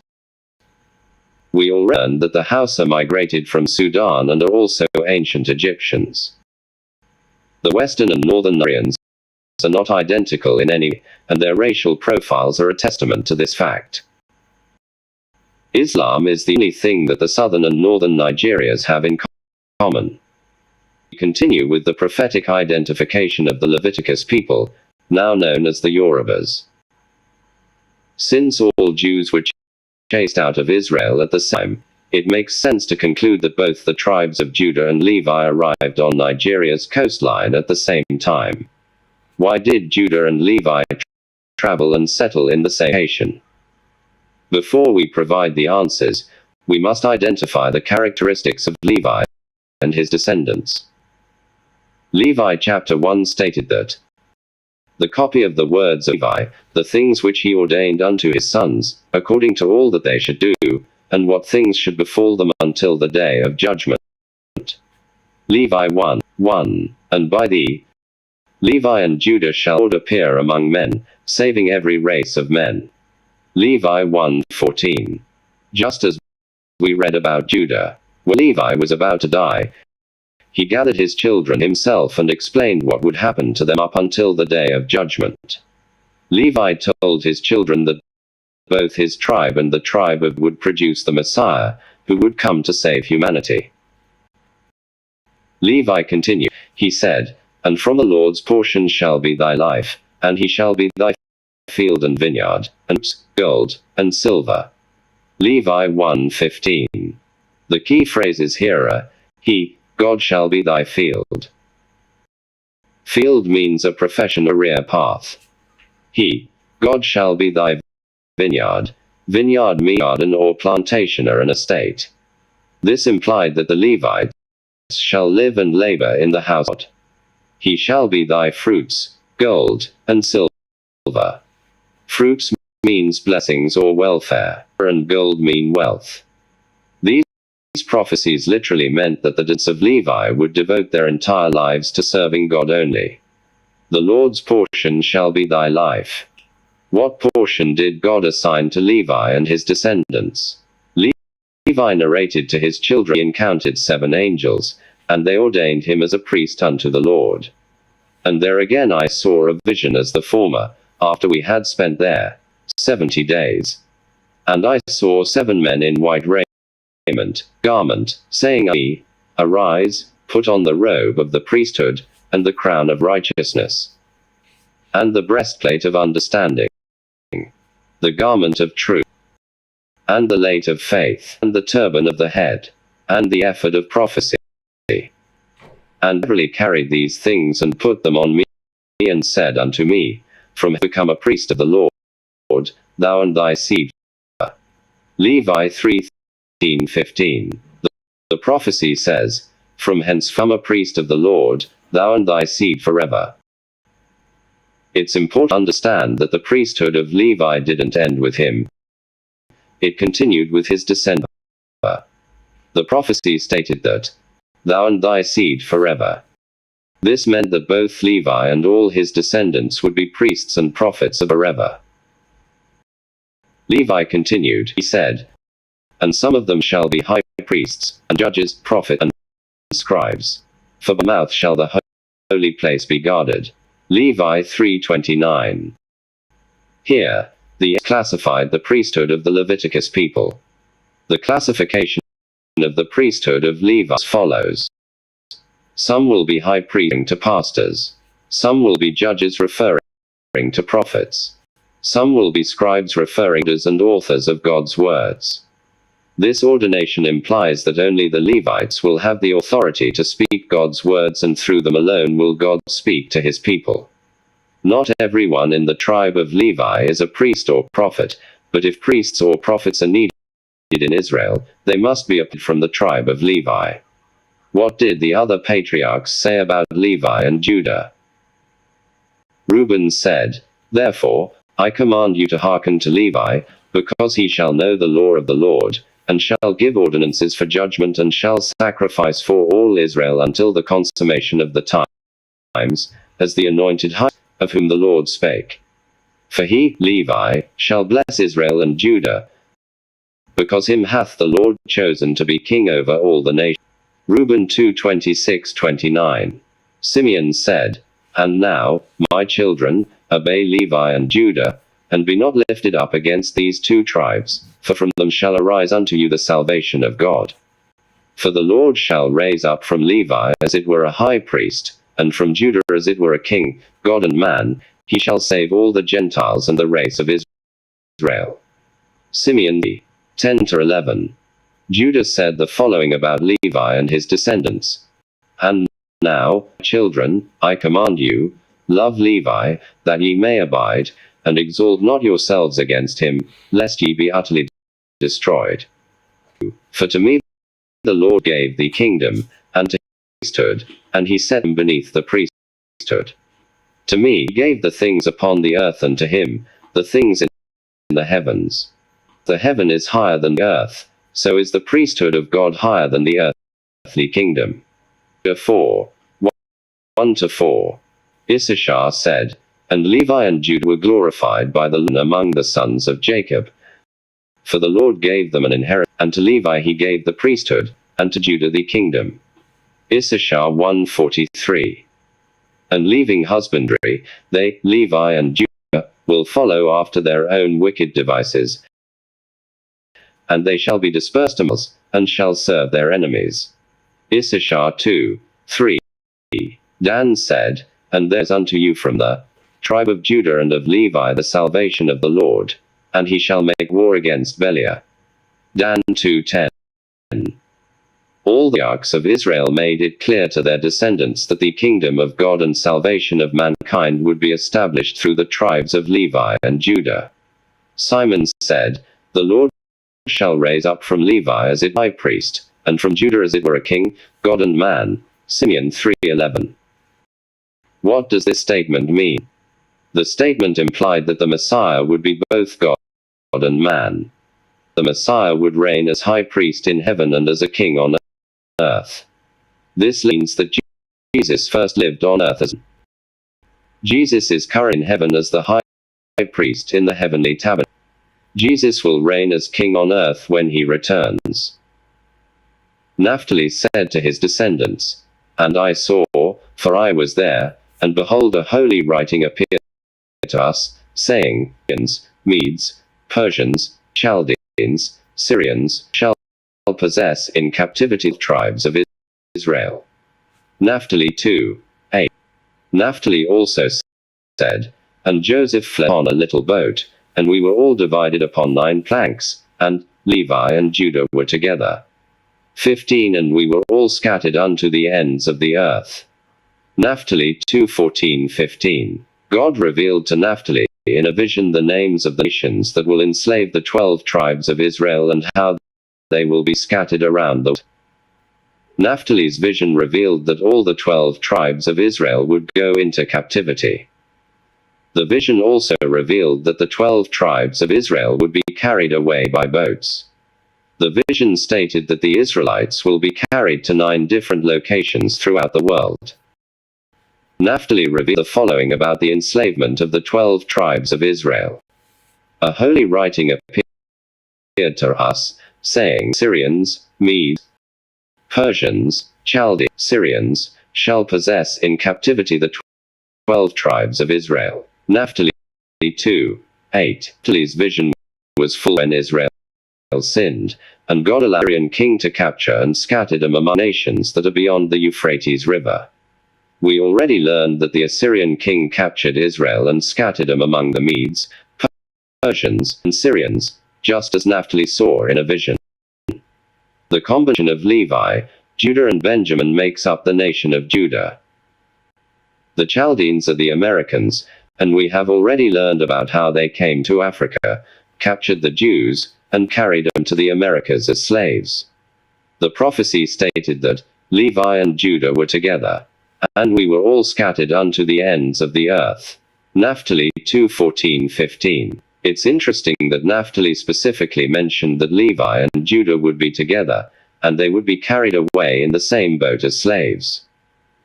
We all learned that the Hausa migrated from Sudan and are also ancient Egyptians. The Western and Northern Aryans are not identical in any way, and their racial profiles are a testament to this fact. Islam is the only thing that the southern and northern Nigerias have in common. We continue with the prophetic identification of the Leviticus people, now known as the Yorubas. Since all Jews were chased out of Israel at the same time, it makes sense to conclude that both the tribes of Judah and Levi arrived on Nigeria's coastline at the same time. Why did Judah and Levi travel and settle in the same location? Before we provide the answers, we must identify the characteristics of Levi and his descendants. Levi chapter 1 stated that the copy of the words of Levi, the things which he ordained unto his sons, according to all that they should do, and what things should befall them until the day of judgment. Levi 1:1, and by thee, Levi and Judah shall appear among men, saving every race of men. Levi 1:14. Just as we read about Judah, when Levi was about to die, he gathered his children himself and explained what would happen to them up until the day of judgment. Levi told his children that both his tribe and the tribe of would produce the Messiah, who would come to save humanity. Levi continued, he said, and from the Lord's portion shall be thy life, and he shall be thy field and vineyard, and gold, and silver. Levi 1:15. The key phrases here are, he, God shall be thy field. Field means a profession career path. He, God shall be thy vineyard. Vineyard means garden or plantation or an estate. This implied that the Levites shall live and labor in the house of God. He shall be thy fruits, gold, and silver. Fruits means blessings or welfare, and gold mean wealth. These prophecies literally meant that the descendants of Levi would devote their entire lives to serving God only. The Lord's portion shall be thy life. What portion did God assign to Levi and his descendants? Levi narrated to his children he encountered 7 angels, and they ordained him as a priest unto the Lord. And there again I saw a vision as the former, after we had spent there 70 days. And I saw 7 men in white garment, saying unto me, Arise, put on the robe of the priesthood, and the crown of righteousness, and the breastplate of understanding, the garment of truth, and the late of faith, and the turban of the head, and the ephod of prophecy. And verily carried these things and put them on me, and said unto me, From hence become a priest of the Lord, thou and thy seed. Levi 3:15. The prophecy says, From hence become a priest of the Lord, thou and thy seed forever. It's important to understand that the priesthood of Levi didn't end with him. It continued with his descendants. The prophecy stated that, thou and thy seed forever. This meant that both Levi and all his descendants would be priests and prophets forever. Levi continued, he said, and some of them shall be high priests, and judges, prophets, and scribes. For by mouth shall the holy place be guarded. Levi 3:29. Here, the classified the priesthood of the Leviticus people. The classification of the priesthood of Levi as follows. Some will be high priests to pastors. Some will be judges referring to prophets. Some will be scribes referring to and authors of God's words. This ordination implies that only the Levites will have the authority to speak God's words, and through them alone will God speak to his people. Not everyone in the tribe of Levi is a priest or prophet, but if priests or prophets are needed in Israel, they must be from the tribe of Levi. What did the other patriarchs say about Levi and Judah? Reuben said, Therefore, I command you to hearken to Levi, because he shall know the law of the Lord, and shall give ordinances for judgment, and shall sacrifice for all Israel until the consummation of the times, as the anointed high, of whom the Lord spake. For he, Levi, shall bless Israel and Judah, because him hath the Lord chosen to be king over all the nations. Reuben 2:26-29. Simeon said, And now, my children, obey Levi and Judah, and be not lifted up against these two tribes, for from them shall arise unto you the salvation of God. For the Lord shall raise up from Levi as it were a high priest, and from Judah as it were a king, God and man, he shall save all the Gentiles and the race of Israel. Simeon 10-11. Judah said the following about Levi and his descendants. And now, children, I command you, love Levi, that ye may abide, and exalt not yourselves against him, lest ye be utterly destroyed. For to me the Lord gave the kingdom, and to priesthood, and he set him beneath the priesthood. To me he gave the things upon the earth, and to him the things in the heavens. The heaven is higher than the earth, so is the priesthood of God higher than the earthly kingdom. 4:1-4. Issachar said, And Levi and Judah were glorified by the Lord among the sons of Jacob. For the Lord gave them an inheritance, and to Levi he gave the priesthood, and to Judah the kingdom. Issachar 1:43. And leaving husbandry, they, Levi and Judah, will follow after their own wicked devices, and they shall be dispersed among us, and shall serve their enemies. Issachar 2:3. Dan said, And there is unto you from the tribe of Judah and of Levi the salvation of the Lord, and he shall make war against Belial. Dan 2:10. All the arcs of Israel made it clear to their descendants that the kingdom of God and salvation of mankind would be established through the tribes of Levi and Judah. Simon said, The Lord shall raise up from Levi as it high priest, and from Judah as it were a king, God and man. Simeon 3:11. What does this statement mean? The statement implied that the Messiah would be both God and man. The Messiah would reign as high priest in heaven and as a king on earth. This means that Jesus first lived on earth as Jesus is current in heaven as the high priest in the heavenly tabernacle. Jesus will reign as king on earth when he returns. Naphtali said to his descendants, And I saw, for I was there, and behold a holy writing appeared to us, saying, Medes, Persians, Chaldeans, Syrians, shall possess in captivity the tribes of Israel. Naphtali 2:8. Naphtali also said, And Joseph fled on a little boat, and we were all divided upon 9 planks, and Levi and Judah were together. 15 And we were all scattered unto the ends of the earth. Naphtali 2:14-15. God revealed to Naphtali in a vision the names of the nations that will enslave the 12 tribes of Israel and how they will be scattered around the world. Naphtali's vision revealed that all the 12 tribes of Israel would go into captivity. The vision also revealed that the 12 tribes of Israel would be carried away by boats. The vision stated that the Israelites will be carried to 9 different locations throughout the world. Naphtali revealed the following about the enslavement of the 12 tribes of Israel. A holy writing appeared to us, saying, Syrians, Medes, Persians, Chaldeans, Syrians, shall possess in captivity the 12 tribes of Israel. Naphtali 2:8. Naphtali's vision was full when Israel sinned, and God allowed the Assyrian king to capture and scatter them among nations that are beyond the Euphrates River. We already learned that the Assyrian king captured Israel and scattered them among the Medes, Persians, and Syrians, just as Naphtali saw in a vision. The combination of Levi, Judah and Benjamin makes up the nation of Judah. The Chaldeans are the Americans, and we have already learned about how they came to Africa, captured the Jews, and carried them to the Americas as slaves. The prophecy stated that Levi and Judah were together, and we were all scattered unto the ends of the earth. Naphtali 2:14-15. It's interesting that Naphtali specifically mentioned that Levi and Judah would be together, and they would be carried away in the same boat as slaves.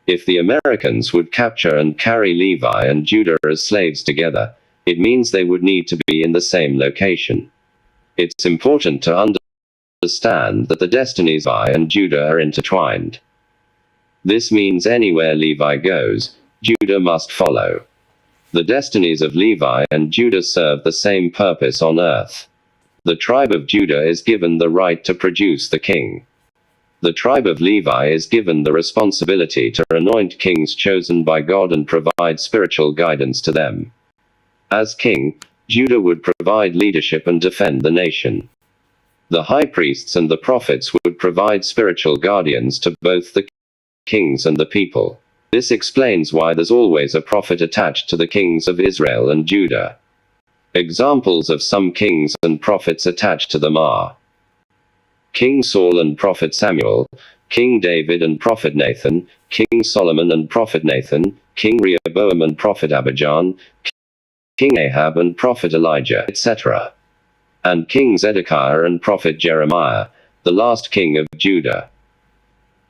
If the Americans would capture and carry Levi and Judah as slaves together, It means they would need to be in the same location. It's important to understand that the destinies of Levi and Judah are intertwined. This means anywhere Levi goes, Judah must follow. The destinies of Levi and Judah serve the same purpose on earth. The tribe of Judah is given the right to produce the king. The tribe of Levi is given the responsibility to anoint kings chosen by God and provide spiritual guidance to them. As king, Judah would provide leadership and defend the nation. The high priests and the prophets would provide spiritual guardians to both the kings and the people. This explains why there's always a prophet attached to the kings of Israel and Judah. Examples of some kings and prophets attached to them are King Saul and Prophet Samuel, King David and Prophet Nathan, King Solomon and Prophet Nathan, King Rehoboam and Prophet Abijah, King Ahab and Prophet Elijah, etc. And King Zedekiah and Prophet Jeremiah, the last king of Judah.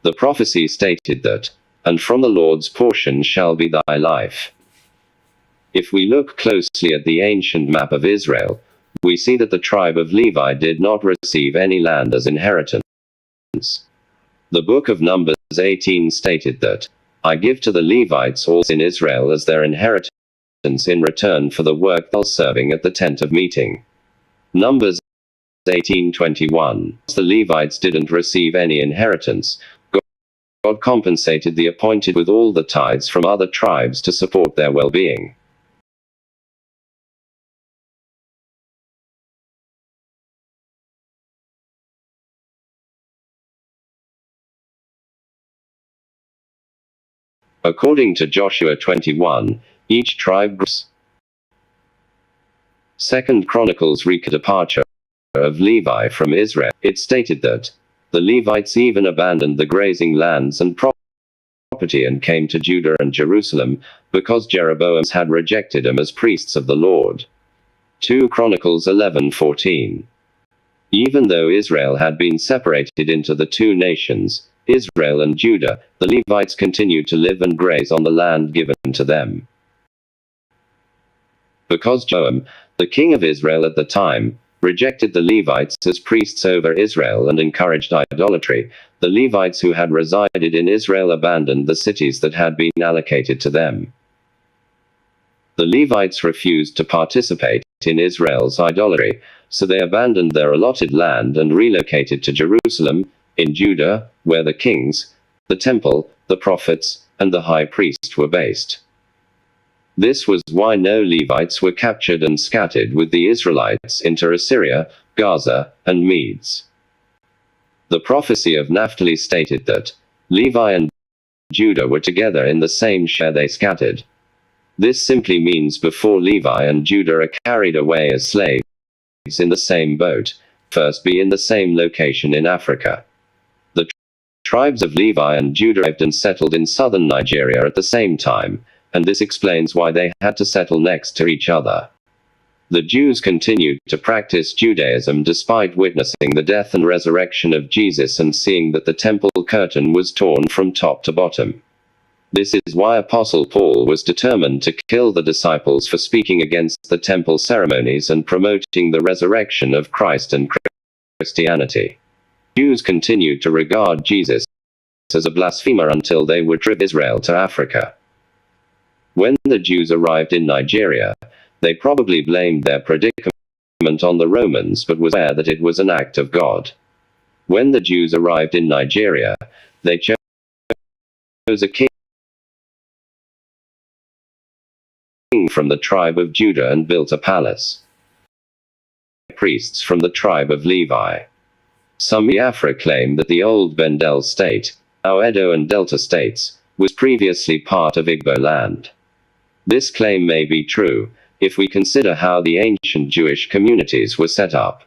The prophecy stated that, "And from the Lord's portion shall be thy life." If we look closely at the ancient map of Israel, we see that the tribe of Levi did not receive any land as inheritance. The book of Numbers 18 stated that, "I give to the Levites all in Israel as their inheritance in return for the work they're serving at the tent of meeting." Numbers 18:21. The Levites didn't receive any inheritance. God compensated the appointed with all the tithes from other tribes to support their well-being. According to Joshua 21, each tribe grows. 2 Chronicles recorded the departure of Levi from Israel. It stated that the Levites even abandoned the grazing lands and property and came to Judah and Jerusalem, because Jeroboam had rejected them as priests of the Lord. 2 Chronicles 11:14. Even though Israel had been separated into the two nations, Israel and Judah, the Levites continued to live and graze on the land given to them. Because Jeroboam, the king of Israel at the time, rejected the Levites as priests over Israel and encouraged idolatry, the Levites who had resided in Israel abandoned the cities that had been allocated to them. The Levites refused to participate in Israel's idolatry, so they abandoned their allotted land and relocated to Jerusalem, in Judah, where the kings, the temple, the prophets, and the high priest were based. This was why no Levites were captured and scattered with the Israelites into Assyria, Gaza, and Medes. The prophecy of Naphtali stated that Levi and Judah were together in the same share they scattered. This simply means before Levi and Judah are carried away as slaves in the same boat, first be in the same location in Africa. The tribes of Levi and Judah arrived and settled in southern Nigeria at the same time, and this explains why they had to settle next to each other. The Jews continued to practice Judaism despite witnessing the death and resurrection of Jesus and seeing that the temple curtain was torn from top to bottom. This is why Apostle Paul was determined to kill the disciples for speaking against the temple ceremonies and promoting the resurrection of Christ and Christianity. Jews continued to regard Jesus as a blasphemer until they would drive Israel to Africa. When the Jews arrived in Nigeria, they probably blamed their predicament on the Romans but was aware that it was an act of God. When the Jews arrived in Nigeria, they chose a king from the tribe of Judah and built a palace. Priests from the tribe of Levi. Some Biafra claim that the old Bendel state, now Edo and Delta states, was previously part of Igbo land. This claim may be true, if we consider how the ancient Jewish communities were set up.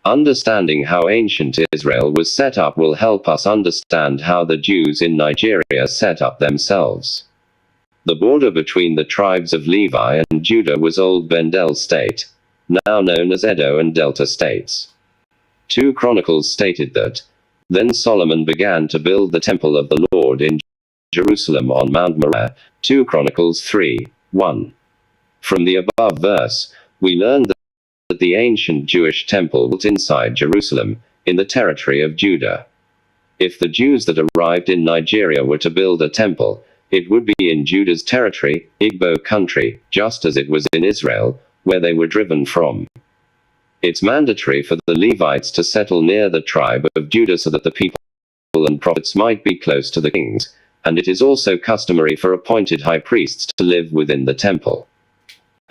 Understanding how ancient Israel was set up will help us understand how the Jews in Nigeria set up themselves. The border between the tribes of Levi and Judah was Old Bendel state, now known as Edo and Delta states. 2 Chronicles stated that, "Then Solomon began to build the temple of the Lord in Jerusalem on Mount Moriah." 2 Chronicles 3:1. From the above verse, we learn that the ancient Jewish temple was built inside Jerusalem, in the territory of Judah. If the Jews that arrived in Nigeria were to build a temple, it would be in Judah's territory, Igbo country, just as it was in Israel, where they were driven from. It's mandatory for the Levites to settle near the tribe of Judah so that the people and prophets might be close to the kings, and it is also customary for appointed high priests to live within the temple.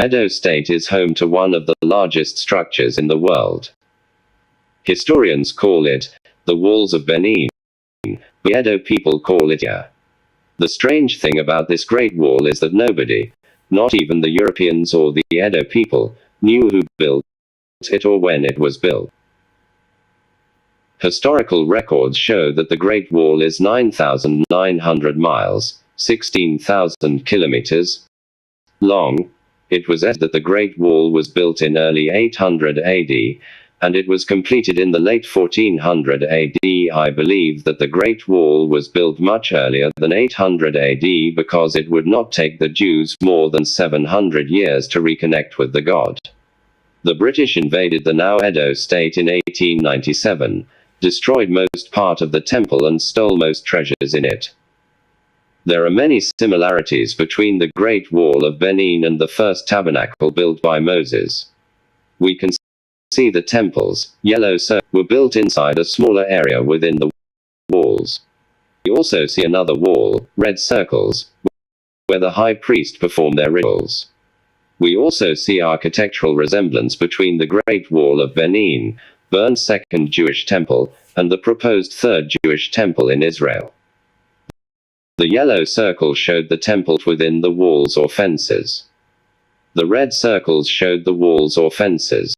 Edo State is home to one of the largest structures in the world. Historians call it the Walls of Benin. The Edo people call it Ya. The strange thing about this Great Wall is that nobody, not even the Europeans or the Edo people, knew who built it or when it was built. Historical records show that the Great Wall is 9,900 miles, 16,000 kilometers, long. It was estimated that the Great Wall was built in early 800 AD, and it was completed in the late 1400 AD. I believe that the Great Wall was built much earlier than 800 AD because it would not take the Jews more than 700 years to reconnect with the God. The British invaded the now Edo State in 1897, destroyed most part of the temple and stole most treasures in it. There are many similarities between the Great Wall of Benin and the first tabernacle built by Moses. We can see the temples, yellow circles, were built inside a smaller area within the walls. We also see another wall, red circles, where the high priest performed their rituals. We also see architectural resemblance between the Great Wall of Benin, burned Second Jewish Temple, and the proposed Third Jewish Temple in Israel. The yellow circle showed the temples within the walls or fences. The red circles showed the walls or fences.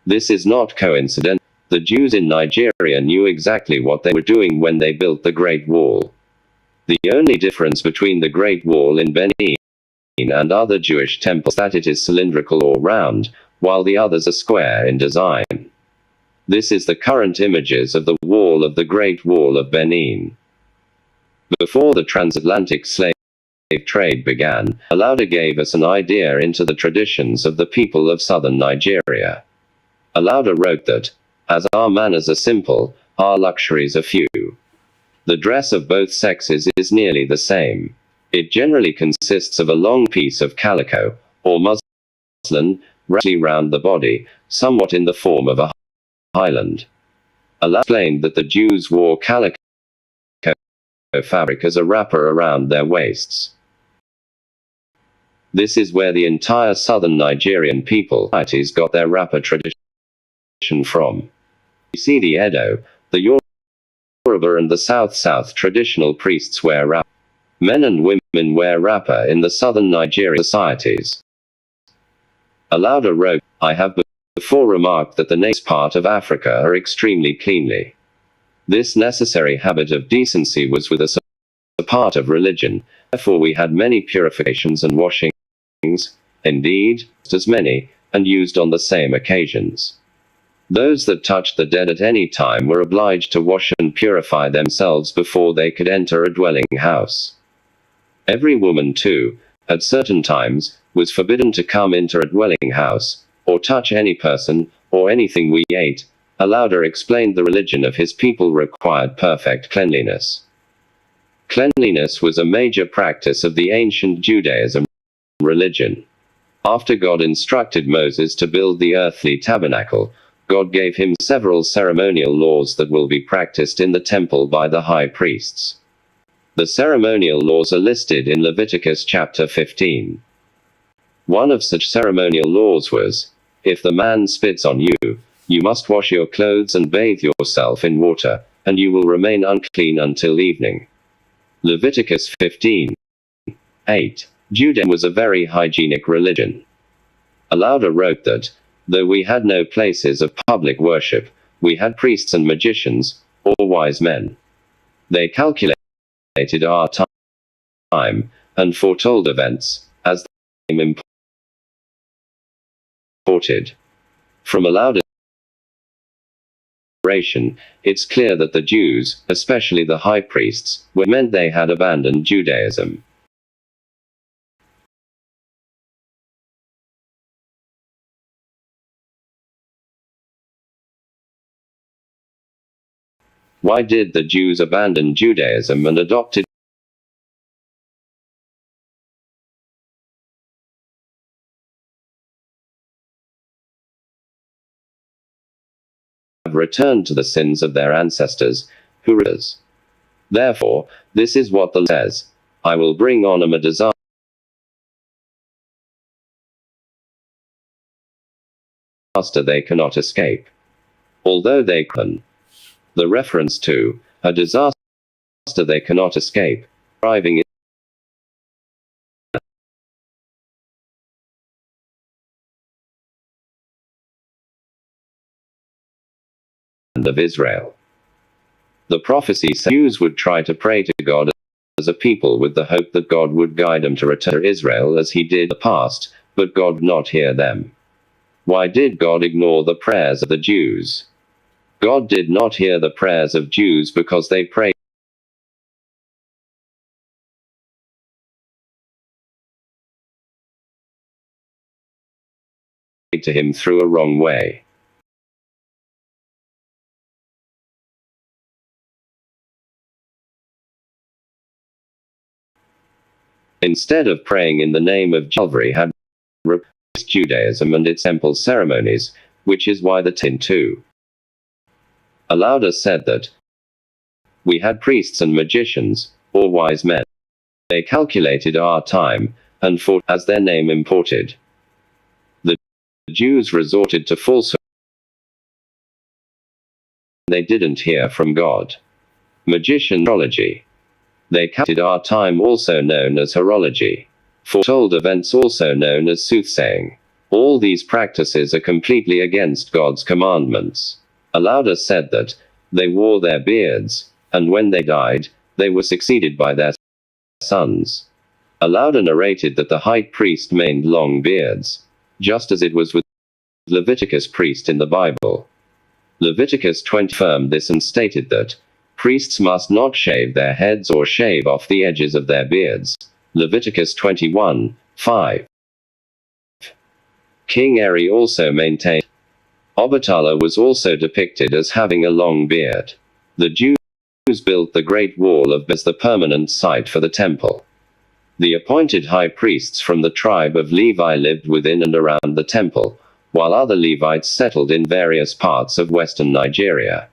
This is not coincidental. The Jews in Nigeria knew exactly what they were doing when they built the Great Wall. The only difference between the Great Wall in Benin and other Jewish temples is that it is cylindrical or round, while the others are square in design. This is the current images of the wall of the Great Wall of Benin. Before the transatlantic slave trade began, Alauda gave us an idea into the traditions of the people of southern Nigeria. Alauda wrote that, as our manners are simple, our luxuries are few. The dress of both sexes is nearly the same. It generally consists of a long piece of calico, or muslin, wrapped round the body, somewhat in the form of a highland. Allah explained that the Jews wore calico fabric as a wrapper around their waists. This is where the entire southern Nigerian people got their wrapper tradition from. We see the Edo, the Yoruba and the South traditional priests wear wrapper. Men and women wear wrapper in the southern Nigerian societies. Alauda wrote, I have before remarked that the natives part of Africa are extremely cleanly. This necessary habit of decency was with us a part of religion, therefore we had many purifications and washings, indeed, as many, and used on the same occasions. Those that touched the dead at any time were obliged to wash and purify themselves before they could enter a dwelling house. Every woman too, at certain times, was forbidden to come into a dwelling house, or touch any person, or anything we ate. Alauda explained the religion of his people required perfect cleanliness. Cleanliness was a major practice of the ancient Judaism religion. After God instructed Moses to build the earthly tabernacle, God gave him several ceremonial laws that will be practiced in the temple by the high priests. The ceremonial laws are listed in Leviticus chapter 15. One of such ceremonial laws was, if the man spits on you, you must wash your clothes and bathe yourself in water, and you will remain unclean until evening. Leviticus 15:8. Judaism was a very hygienic religion. Alauda wrote that, though we had no places of public worship, we had priests and magicians, or wise men. They calculated our time, and foretold events, as they imported. From Alauda's narration, it's clear that the Jews, especially the high priests, meant they had abandoned Judaism. Why did the Jews abandon Judaism and adopted returned to the sins of their ancestors, who were us? Therefore, this is what the Lord says, I will bring on them a disaster they cannot escape. Although they can. The reference to a disaster they cannot escape, arriving in the land of Israel. The prophecy said Jews would try to pray to God as a people with the hope that God would guide them to return to Israel as he did in the past, but God would not hear them. Why did God ignore the prayers of the Jews? God did not hear the prayers of Jews because they prayed to him through a wrong way. Instead of praying in the name of Calvary had replaced Judaism and its temple ceremonies, which is why the Tin 2 Allowed us said that we had priests and magicians, or wise men. They calculated our time, and fought as their name imported. The Jews resorted to falsehood. They didn't hear from God. Magician astrology. They counted our time, also known as horology. Foretold events, also known as soothsaying. All these practices are completely against God's commandments. Allowed said that they wore their beards, and when they died, they were succeeded by their sons. Allowed narrated that the high priest maintained long beards, just as it was with Leviticus priest in the Bible. Leviticus 20 confirmed this and stated that priests must not shave their heads or shave off the edges of their beards. Leviticus 21:5. King Eri also maintained Obatala was also depicted as having a long beard. The Jews built the Great Wall of as the permanent site for the temple. The appointed high priests from the tribe of Levi lived within and around the temple, while other Levites settled in various parts of western Nigeria.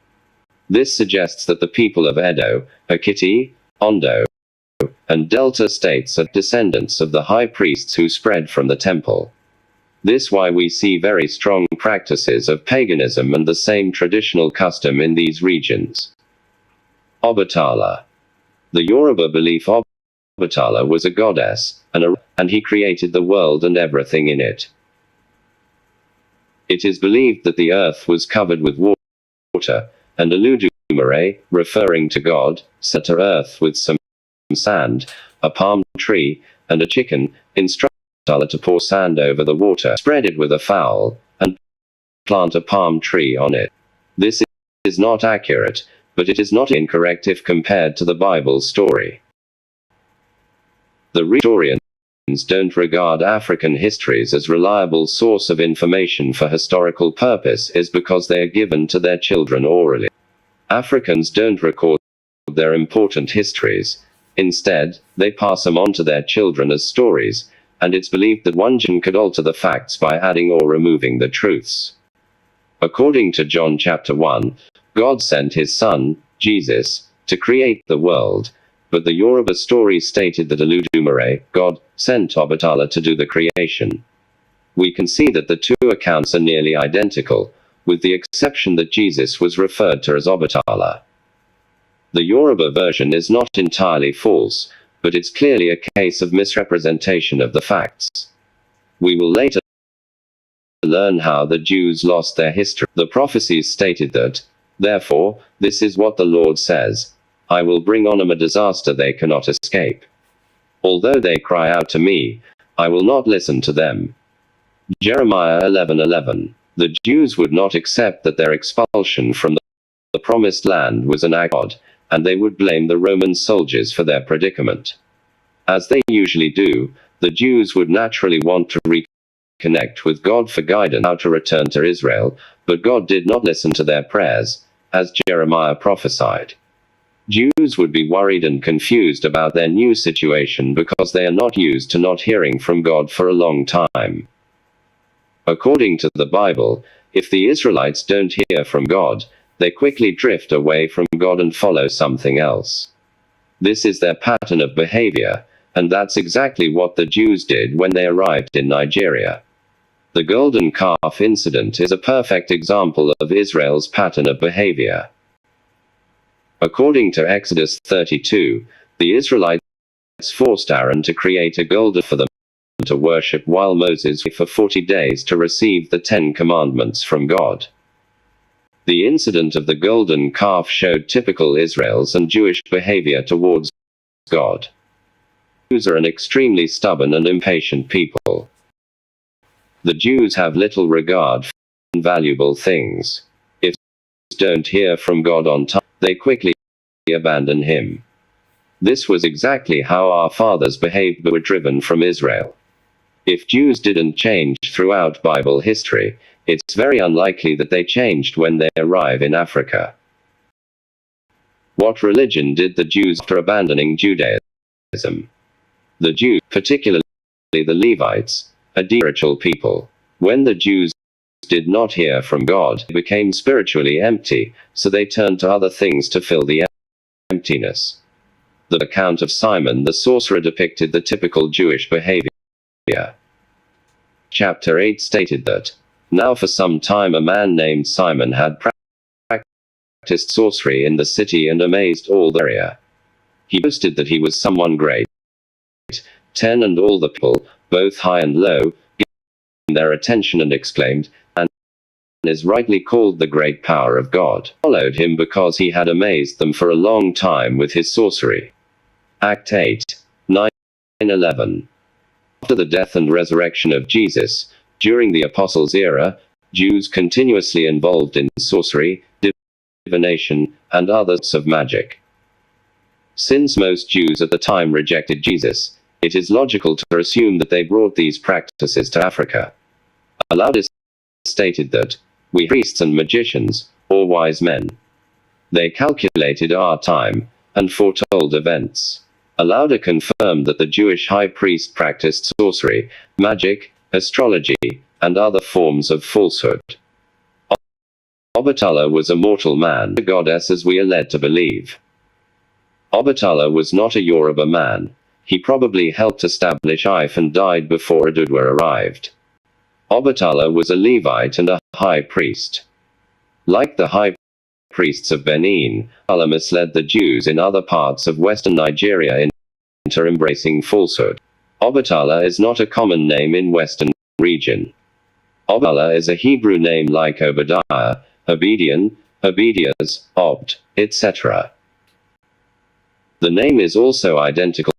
This suggests that the people of Edo, Ekiti, Ondo, and Delta states are descendants of the high priests who spread from the temple. This why we see very strong practices of paganism and the same traditional custom in these regions. Obatala. The Yoruba belief Obatala was a goddess, and he created the world and everything in it. It is believed that the earth was covered with water, and Oludumare, referring to God, set to earth with some sand, a palm tree, and a chicken, instructed Obatala to pour sand over the water, spread it with a fowl, and plant a palm tree on it. This is not accurate, but it is not incorrect if compared to the Bible story. The historians don't regard African histories as reliable source of information for historical purpose is because they are given to their children orally. Africans don't record their important histories. Instead, they pass them on to their children as stories, and it's believed that one generation could alter the facts by adding or removing the truths. According to John chapter 1, God sent his son, Jesus, to create the world, but the Yoruba story stated that Oludumare, God, sent Obatala to do the creation. We can see that the two accounts are nearly identical, with the exception that Jesus was referred to as Obatala. The Yoruba version is not entirely false, but it's clearly a case of misrepresentation of the facts. We will later learn how the Jews lost their history. The prophecies stated that, therefore, this is what the Lord says, I will bring on them a disaster they cannot escape. Although they cry out to me, I will not listen to them. Jeremiah 11:11. The Jews would not accept that their expulsion from the promised land was an act of God, and they would blame the Roman soldiers for their predicament. As they usually do, the Jews would naturally want to reconnect with God for guidance how to return to Israel, but God did not listen to their prayers, as Jeremiah prophesied. Jews would be worried and confused about their new situation because they are not used to not hearing from God for a long time. According to the Bible, if the Israelites don't hear from God, they quickly drift away from God and follow something else. This is their pattern of behavior, and that's exactly what the Jews did when they arrived in Nigeria. The golden calf incident is a perfect example of Israel's pattern of behavior. According to Exodus 32, the Israelites forced Aaron to create a golden calf for them to worship while Moses waited for 40 days to receive the 10 Commandments from God. The incident of the golden calf showed typical Israel's and Jewish behavior towards God. Jews are an extremely stubborn and impatient people. The Jews have little regard for valuable things. If Jews don't hear from God on time, they quickly abandon him. This was exactly how our fathers behaved but were driven from Israel. If Jews didn't change throughout Bible history, it's very unlikely that they changed when they arrive in Africa. What religion did the Jews after abandoning Judaism? The Jews, particularly the Levites, are spiritual people. When the Jews did not hear from God, they became spiritually empty, so they turned to other things to fill the emptiness. The account of Simon the sorcerer depicted the typical Jewish behavior. Chapter 8 stated that, "Now for some time a man named Simon had practiced sorcery in the city and amazed all the area. He boasted that he was someone great. 10 And all the people, both high and low, gave their attention and exclaimed, and is rightly called the great power of God. Followed him because he had amazed them for a long time with his sorcery." Act 8, 9-11. After the death and resurrection of Jesus, during the Apostles' era, Jews continuously involved in sorcery, divination, and others of magic. Since most Jews at the time rejected Jesus, it is logical to assume that they brought these practices to Africa. Alaudis stated that, "We priests and magicians, or wise men. They calculated our time, and foretold events." Alauda confirmed that the Jewish high priest practiced sorcery, magic, astrology, and other forms of falsehood. Obatala was a mortal man, a goddess as we are led to believe. Obatala was not a Yoruba man. He probably helped establish Ife and died before Adudwa arrived. Obatala was a Levite and a high priest. Like the high priests of Benin, Allah misled the Jews in other parts of western Nigeria into embracing falsehood. Obatala is not a common name in western region. Obatala is a Hebrew name like Obadiah, Obedian, Obedias, Obt, etc. The name is also identical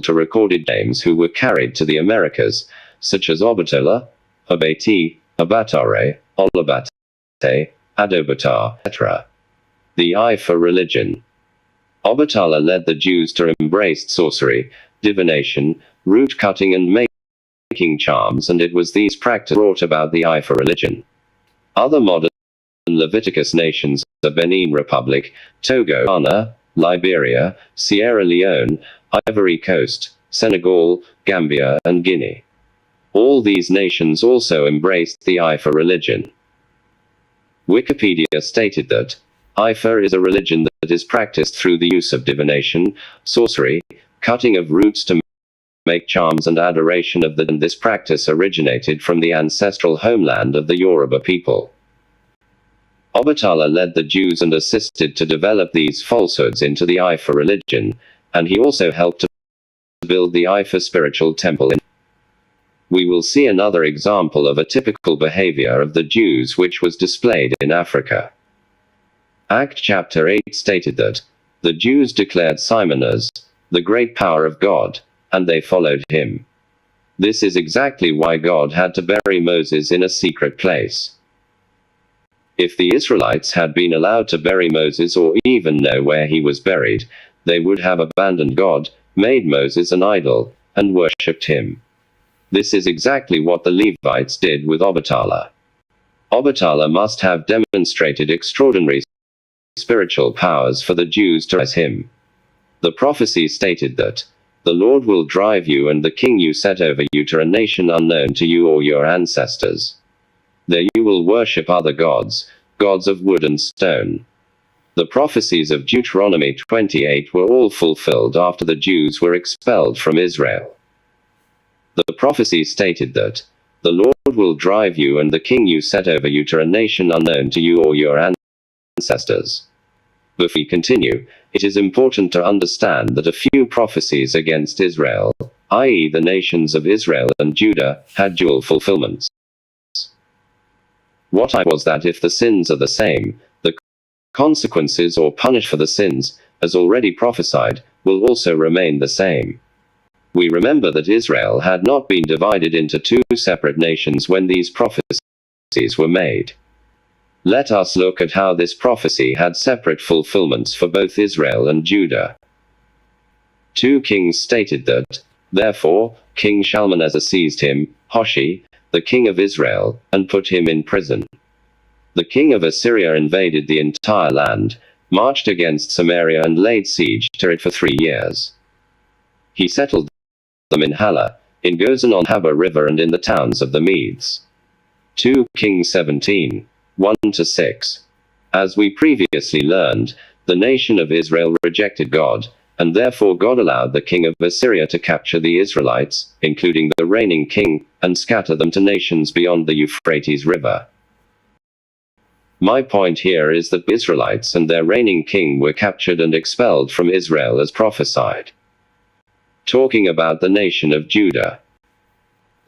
to recorded names who were carried to the Americas, such as Obatala, Obati, Abatare, Olabate, Adobatar, etc. The Ifa religion. Obatala led the Jews to embrace sorcery, divination, root cutting and making charms, and it was these practices brought about the Ifa religion. Other modern Leviticus nations are Benin Republic, Togo, Ghana, Liberia, Sierra Leone, Ivory Coast, Senegal, Gambia, and Guinea. All these nations also embraced the Ifa religion. Wikipedia stated that Ifa is a religion that is practiced through the use of divination, sorcery, cutting of roots to make charms, and adoration of the dead. This practice originated from the ancestral homeland of the Yoruba people. Obatala led the Jews and assisted to develop these falsehoods into the Ifa religion, and he also helped to build the Ifa spiritual temple. We will see another example of a typical behavior of the Jews which was displayed in Africa. Act chapter 8 stated that the Jews declared Simon as the great power of God, and they followed him. This is exactly why God had to bury Moses in a secret place. If the Israelites had been allowed to bury Moses or even know where he was buried, they would have abandoned God, made Moses an idol, and worshipped him. This is exactly what the Levites did with Obatala. Obatala must have demonstrated extraordinary spiritual powers for the Jews to rise him. The prophecy stated that the Lord will drive you and the king you set over you to a nation unknown to you or your ancestors. There you will worship other gods, gods of wood and stone. The prophecies of Deuteronomy 28 were all fulfilled after the Jews were expelled from Israel. The prophecy stated that the Lord will drive you and the king you set over you to a nation unknown to you or your ancestors. Before we continue, it is important to understand that a few prophecies against Israel, i.e. the nations of Israel and Judah, had dual fulfillments. What I was that if the sins are the same, the consequences or punish for the sins, as already prophesied, will also remain the same. We remember that Israel had not been divided into two separate nations when these prophecies were made. Let us look at how this prophecy had separate fulfillments for both Israel and Judah. 2 Kings stated that, therefore, King Shalmaneser seized him, Hoshi, the king of Israel, and put him in prison. The king of Assyria invaded the entire land, marched against Samaria and laid siege to it for 3 years. He settled them in Hala, in Gozan on Haba River and in the towns of the Medes. 2 Kings 17, 1-6. As we previously learned, the nation of Israel rejected God, and therefore God allowed the king of Assyria to capture the Israelites, including the reigning king, and scatter them to nations beyond the Euphrates River. My point here is that the Israelites and their reigning king were captured and expelled from Israel as prophesied. Talking about the nation of Judah.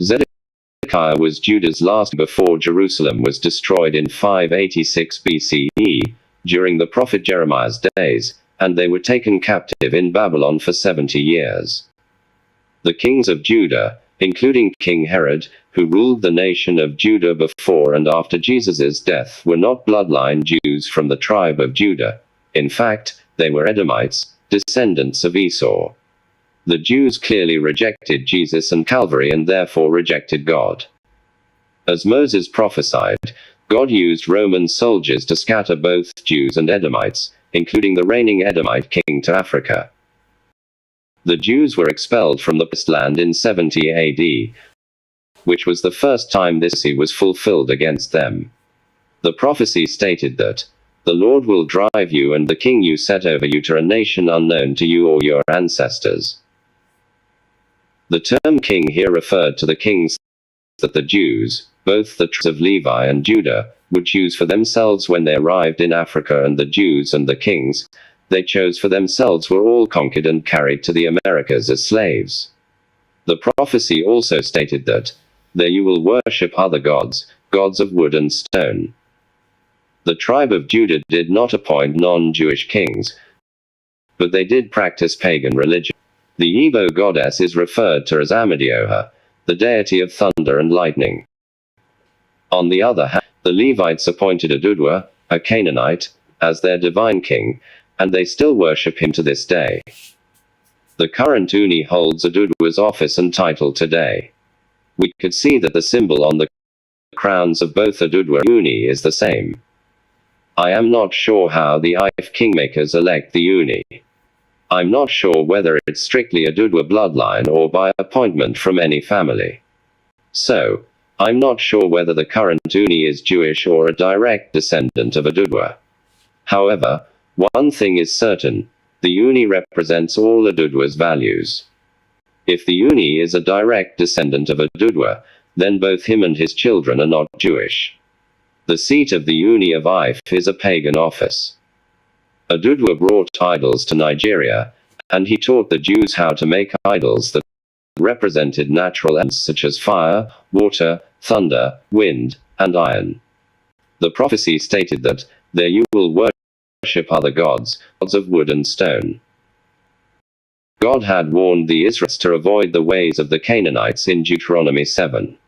Zedekiah was Judah's last before Jerusalem was destroyed in 586 BCE, during the prophet Jeremiah's days, and they were taken captive in Babylon for 70 years. The kings of Judah, including King Herod, who ruled the nation of Judah before and after Jesus' death, were not bloodline Jews from the tribe of Judah. In fact, they were Edomites, descendants of Esau. The Jews clearly rejected Jesus and Calvary and therefore rejected God. As Moses prophesied, God used Roman soldiers to scatter both Jews and Edomites, including the reigning Edomite king, to Africa. The Jews were expelled from the promised land in 70 AD, which was the first time this prophecy was fulfilled against them. The prophecy stated that the Lord will drive you and the king you set over you to a nation unknown to you or your ancestors. The term king here referred to the kings that the Jews, both the tribes of Levi and Judah, would choose for themselves when they arrived in Africa, and the Jews and the kings they chose for themselves were all conquered and carried to the Americas as slaves. The prophecy also stated that there you will worship other gods, gods of wood and stone. The tribe of Judah did not appoint non-Jewish kings, but they did practice pagan religion. The Igbo goddess is referred to as Amadioha, the deity of thunder and lightning. On the other hand, the Levites appointed Adudwa, a Canaanite, as their divine king, and they still worship him to this day. The current Uni holds Adudwa's office and title today. We could see that the symbol on the crowns of both Adudwa and Uni is the same. I am not sure how the Ife kingmakers elect the Uni. I'm not sure whether it's strictly Adudwa bloodline or by appointment from any family. So, I'm not sure whether the current Uni is Jewish or a direct descendant of Adudwa. However, one thing is certain, the Uni represents all Adudwa's values. If the Uni is a direct descendant of Adudwa, then both him and his children are not Jewish. The seat of the Uni of Ife is a pagan office. Adudwa brought idols to Nigeria, and he taught the Jews how to make idols that represented natural elements such as fire, water, thunder, wind, and iron. The prophecy stated that there you will worship other gods, gods of wood and stone. God had warned the Israelites to avoid the ways of the Canaanites in Deuteronomy 7.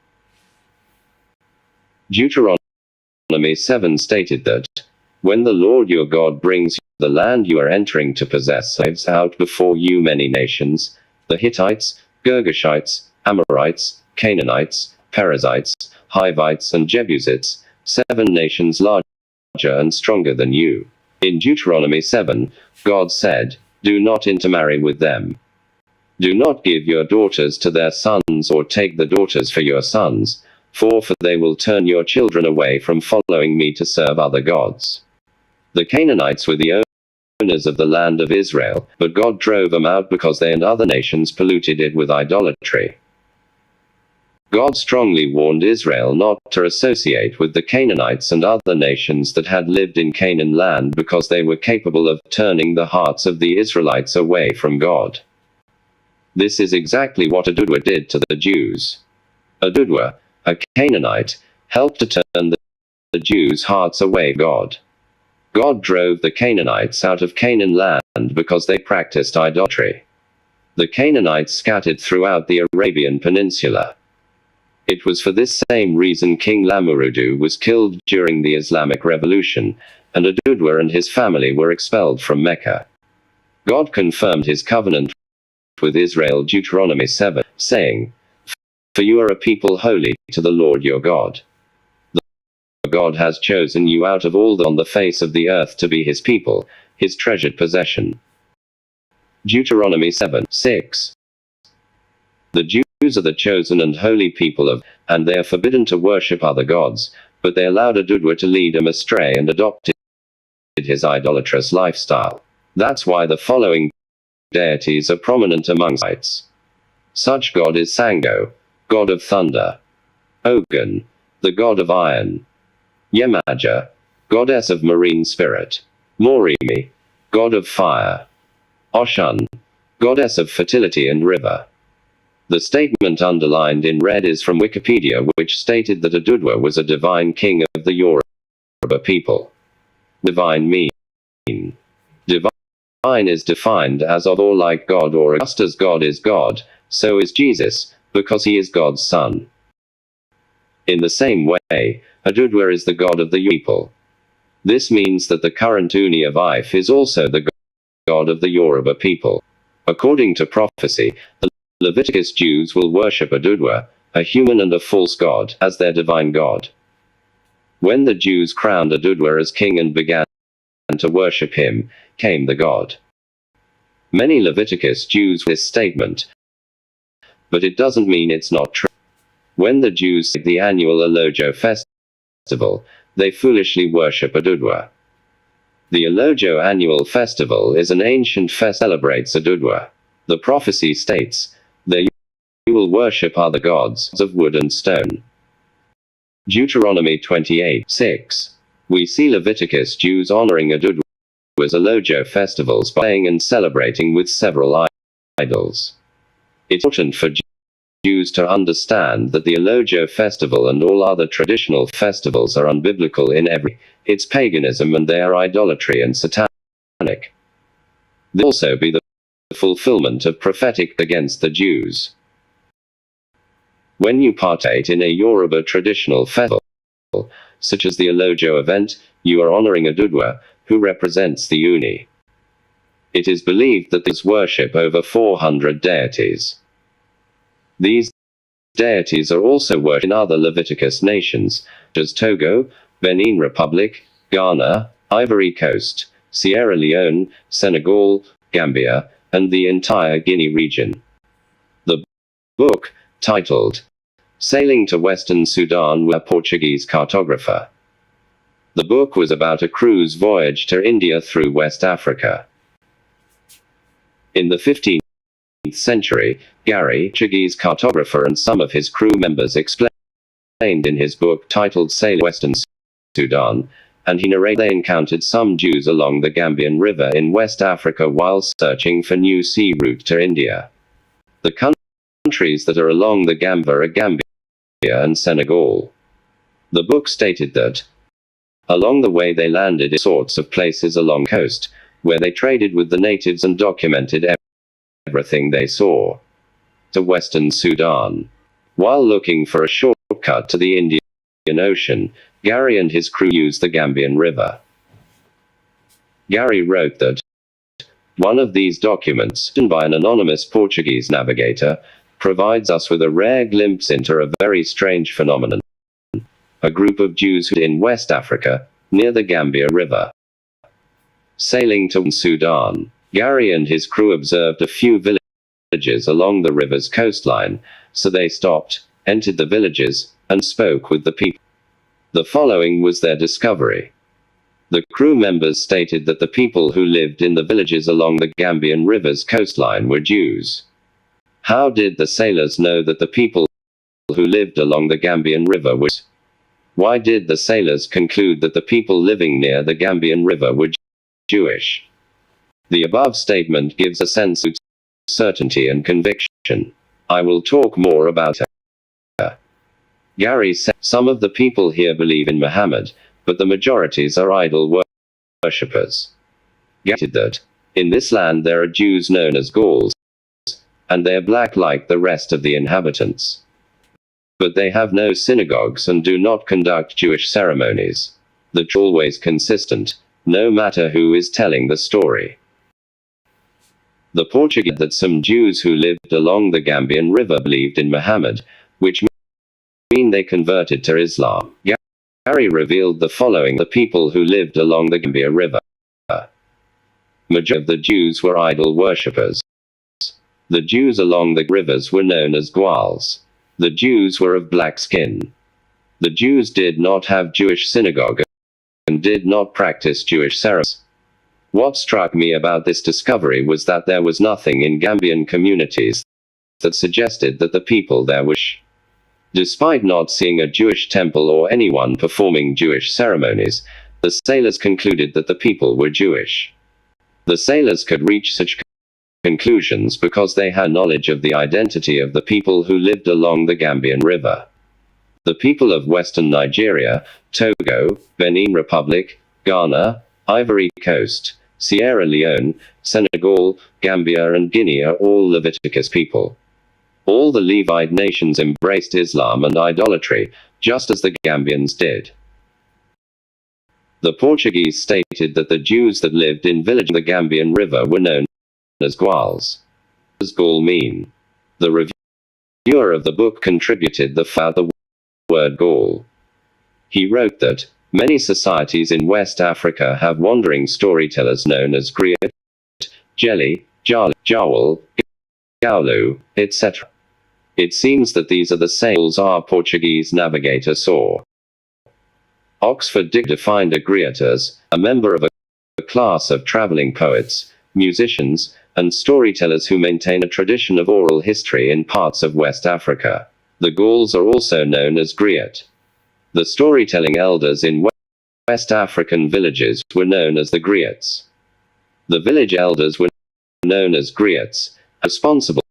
Deuteronomy 7 stated that when the Lord your God brings the land you are entering to possess lives out before you many nations, the Hittites, Girgashites, Amorites, Canaanites, Perizzites, Hivites and Jebusites, 7 nations larger and stronger than you. In Deuteronomy 7, God said, "Do not intermarry with them. Do not give your daughters to their sons or take the daughters for your sons, for they will turn your children away from following me to serve other gods." The Canaanites were the owners of the land of Israel, but God drove them out because they and other nations polluted it with idolatry. God strongly warned Israel not to associate with the Canaanites and other nations that had lived in Canaan land because they were capable of turning the hearts of the Israelites away from God. This is exactly what Adudwa did to the Jews. Adudwa, a Canaanite, helped to turn the Jews' hearts away from God. God drove the Canaanites out of Canaan land because they practiced idolatry. The Canaanites scattered throughout the Arabian Peninsula. It was for this same reason King Lamurudu was killed during the Islamic Revolution, and Adudwa and his family were expelled from Mecca. God confirmed his covenant with Israel, Deuteronomy 7, saying, "For you are a people holy to the Lord your God. God has chosen you out of all on the face of the earth to be his people, his treasured possession." Deuteronomy 7:6. The Jews are the chosen and holy people of, and they are forbidden to worship other gods, but they allowed Adudwa to lead them astray and adopted his idolatrous lifestyle. That's why the following deities are prominent among sites. Such god is Sango, god of thunder; Ogun, the god of iron; Yemaja, goddess of marine spirit; Morimi, god of fire; Oshun, goddess of fertility and river. The statement underlined in red is from Wikipedia, which stated that Adudwa was a divine king of the Yoruba people. Divine mean. Divine is defined as of or like God, or just as God is God, so is Jesus, because he is God's son. In the same way, Adudwa is the god of the people. This means that the current Uni of Ife is also the god of the Yoruba people. According to prophecy, the Leviticus Jews will worship Adudwa, a human and a false god, as their divine god. When the Jews crowned Adudwa as king and began to worship him, came the god. Many Leviticus Jews this statement, but it doesn't mean it's not true. When the Jews celebrate the annual Alojo festival, they foolishly worship Adudwa. The Alojo annual festival is an ancient fest that celebrates Adudwa. The prophecy states, "There you will worship other gods of wood and stone." Deuteronomy 28:6. We see Leviticus Jews honoring Adudwa's Alojo festivals by playing and celebrating with several idols. It's important for Jews to understand that the Alojo festival and all other traditional festivals are unbiblical in it's paganism, and they are idolatry and satanic. This will also be the fulfillment of prophetic against the Jews. When you partake in a Yoruba traditional festival, such as the Alojo event, you are honoring Adudwa, who represents the Uni. It is believed that there's worship over 400 deities. These deities are also worshipped in other Leviticus nations, such as Togo, Benin Republic, Ghana, Ivory Coast, Sierra Leone, Senegal, Gambia, and the entire Guinea region. The book, titled Sailing to Western Sudan with a Portuguese Cartographer. The book was about a cruise voyage to India through West Africa. In the 15th century, Gary, Portuguese cartographer, and some of his crew members explained in his book titled Sailing to Western Sudan, and he narrated they encountered some Jews along the Gambian River in West Africa while searching for new sea route to India. The countries that are along the Gambia are Gambia and Senegal. The book stated that along the way they landed in sorts of places along the coast, where they traded with the natives and documented everything they saw. To Western Sudan. While looking for a shortcut to the Indian Ocean, Gary and his crew used the Gambian River. Gary wrote that one of these documents, written by an anonymous Portuguese navigator, provides us with a rare glimpse into a very strange phenomenon. A group of Jews in West Africa, near the Gambia River. Sailing to Sudan, Gary and his crew observed a few villages along the river's coastline, so they stopped, entered the villages, and spoke with the people. The following was their discovery. The crew members stated that the people who lived in the villages along the Gambian River's coastline were Jews. How did the sailors know that the people who lived along the Gambian River were Jews? Why did the sailors conclude that the people living near the Gambian River were Jewish? The above statement gives a sense of certainty and conviction. I will talk more about it. Gary said, some of the people here believe in Muhammad, but the majorities are idol worshippers. Gary said that, in this land there are Jews known as Gauls, and they are black like the rest of the inhabitants. But they have no synagogues and do not conduct Jewish ceremonies. The truth is always consistent, no matter who is telling the story. The Portuguese that some Jews who lived along the Gambian River believed in Muhammad, which mean they converted to Islam. Gary revealed the following: the people who lived along the Gambia River. Majority of the Jews were idol worshippers. The Jews along the rivers were known as Gauls. The Jews were of black skin. The Jews did not have Jewish synagogue and did not practice Jewish ceremonies. What struck me about this discovery was that there was nothing in Gambian communities that suggested that the people there were Jewish. Despite not seeing a Jewish temple or anyone performing Jewish ceremonies, the sailors concluded that the people were Jewish. The sailors could reach such conclusions because they had knowledge of the identity of the people who lived along the Gambian River. The people of Western Nigeria, Togo, Benin Republic, Ghana, Ivory Coast, Sierra Leone, Senegal, Gambia and Guinea are all Leviticus people. All the Levite nations embraced Islam and idolatry, just as the Gambians did. The Portuguese stated that the Jews that lived in villages on the Gambian River were known as Gauls. What does Gaul mean? The reviewer of the book contributed the word Gaul. He wrote that, many societies in West Africa have wandering storytellers known as griot, jelly, jowl, gaulu, etc. It seems that these are the sails our Portuguese navigator saw. Oxford defined a griot as a member of a class of traveling poets, musicians, and storytellers who maintain a tradition of oral history in parts of West Africa. The Gauls are also known as griot. The storytelling elders in West African villages were known as the griots. The village elders were known as griots, responsible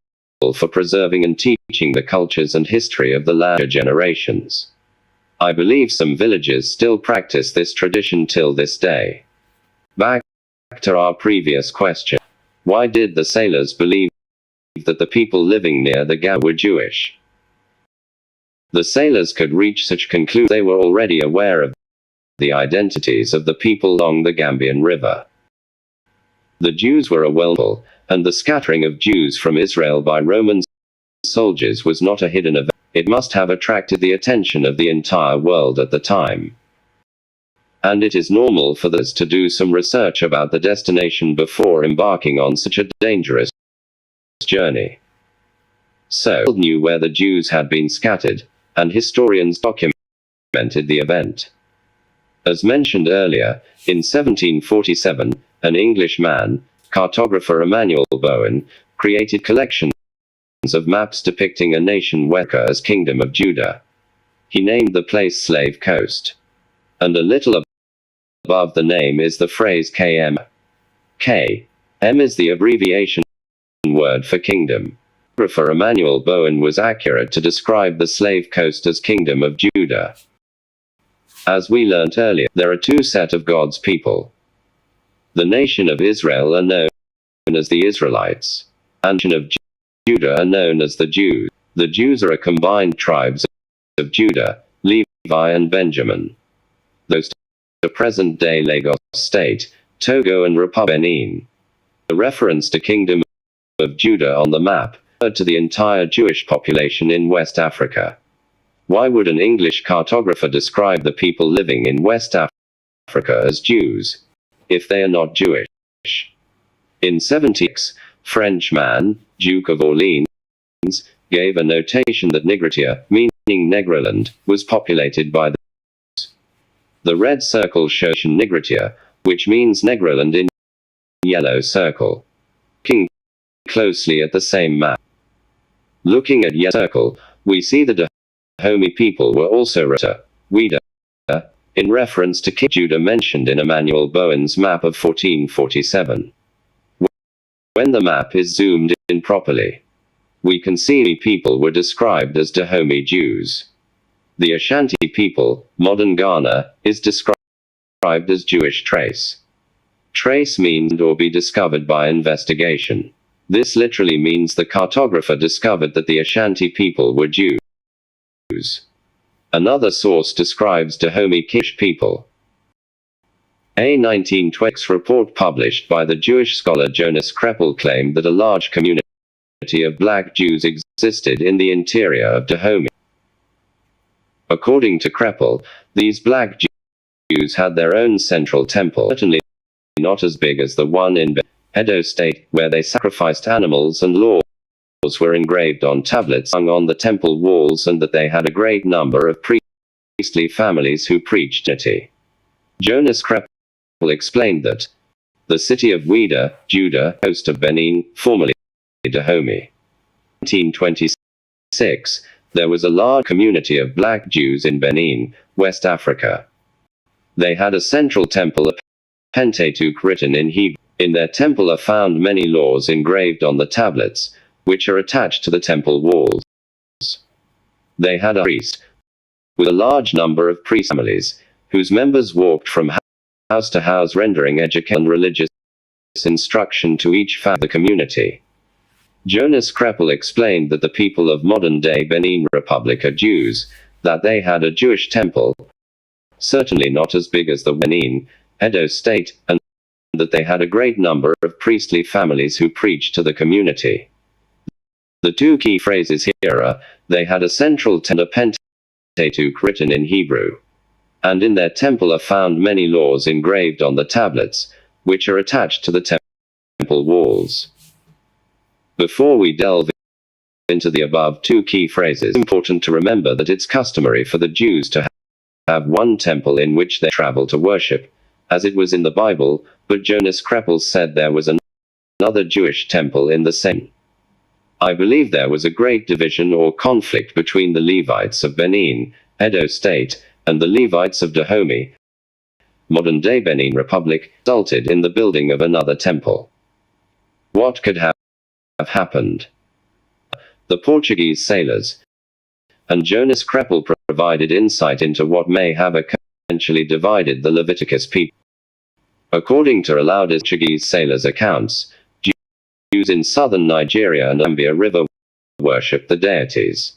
for preserving and teaching the cultures and history of the latter generations. I believe some villages still practice this tradition till this day. Back to our previous question. Why did the sailors believe that the people living near the Gambia were Jewish? The sailors could reach such conclusions they were already aware of the identities of the people along the Gambian River. The Jews were a well-known, and the scattering of Jews from Israel by Roman soldiers was not a hidden event. It must have attracted the attention of the entire world at the time. And it is normal for those to do some research about the destination before embarking on such a dangerous journey. So, knew where the Jews had been scattered, and historians documented the event. As mentioned earlier, in 1747, an Englishman, cartographer Emmanuel Bowen, created collections of maps depicting a nation Weka as Kingdom of Judah. He named the place Slave Coast. And a little above the name is the phrase KM. KM is the abbreviation word for kingdom. Cartographer Emmanuel Bowen was accurate to describe the Slave Coast as Kingdom of Judah. As we learnt earlier, there are two sets of God's people. The nation of Israel are known as the Israelites, and the nation of Judah are known as the Jews. The Jews are a combined tribes of Judah, Levi and Benjamin. Those to present-day Lagos State, Togo and Republic Benin. The reference to Kingdom of Judah on the map referred to the entire Jewish population in West Africa. Why would an English cartographer describe the people living in West Africa as Jews? if they are not Jewish. In 76, Frenchman, Duke of Orleans, gave a notation that Nigritia, meaning Negroland, was populated by the Jews. The red circle shows Nigritia, which means Negroland in yellow circle. Looking closely at the same map. Looking at yellow circle, we see the Dahomey people were also Wida, in reference to King Judah mentioned in Emmanuel Bowen's map of 1447. When the map is zoomed in properly, we can see the people were described as Dahomey Jews. The Ashanti people, modern Ghana, is described as Jewish trace. Trace means or be discovered by investigation. This literally means the cartographer discovered that the Ashanti people were Jews. Another source describes Dahomey Kish people. A 1926 report published by the Jewish scholar Jonas Kreppel claimed that a large community of black Jews existed in the interior of Dahomey. According to Kreppel, these black Jews had their own central temple, certainly not as big as the one in Edo State, where they sacrificed animals and laws were engraved on tablets hung on the temple walls, and that they had a great number of priestly families who preached unity. Jonas Kreppel explained that the city of Wida, Judah, coast of Benin, formerly Dahomey. In 1926, there was a large community of black Jews in Benin, West Africa. They had a central temple, a Pentateuch written in Hebrew. In their temple are found many laws engraved on the tablets, which are attached to the temple walls. They had a priest, with a large number of priest families, whose members walked from house to house rendering education and religious instruction to each family of the community. Jonas Kreppel explained that the people of modern-day Benin Republic are Jews, that they had a Jewish temple, certainly not as big as the Benin, Edo State, and that they had a great number of priestly families who preached to the community. The two key phrases here are, they had a central temple, Pentateuch written in Hebrew, and in their temple are found many laws engraved on the tablets, which are attached to the temple walls. Before we delve into the above two key phrases, it's important to remember that it's customary for the Jews to have one temple in which they travel to worship, as it was in the Bible, but Jonas Kreppel said there was another Jewish temple in the same. I believe there was a great division or conflict between the Levites of Benin, Edo State, and the Levites of Dahomey, modern-day Benin Republic, resulted in the building of another temple. What could have happened? The Portuguese sailors and Jonas Kreppel provided insight into what may have eventually divided the Leviticus people. According to Alauda's Portuguese sailors' accounts, Jews in southern Nigeria and Ambia River worship the deities.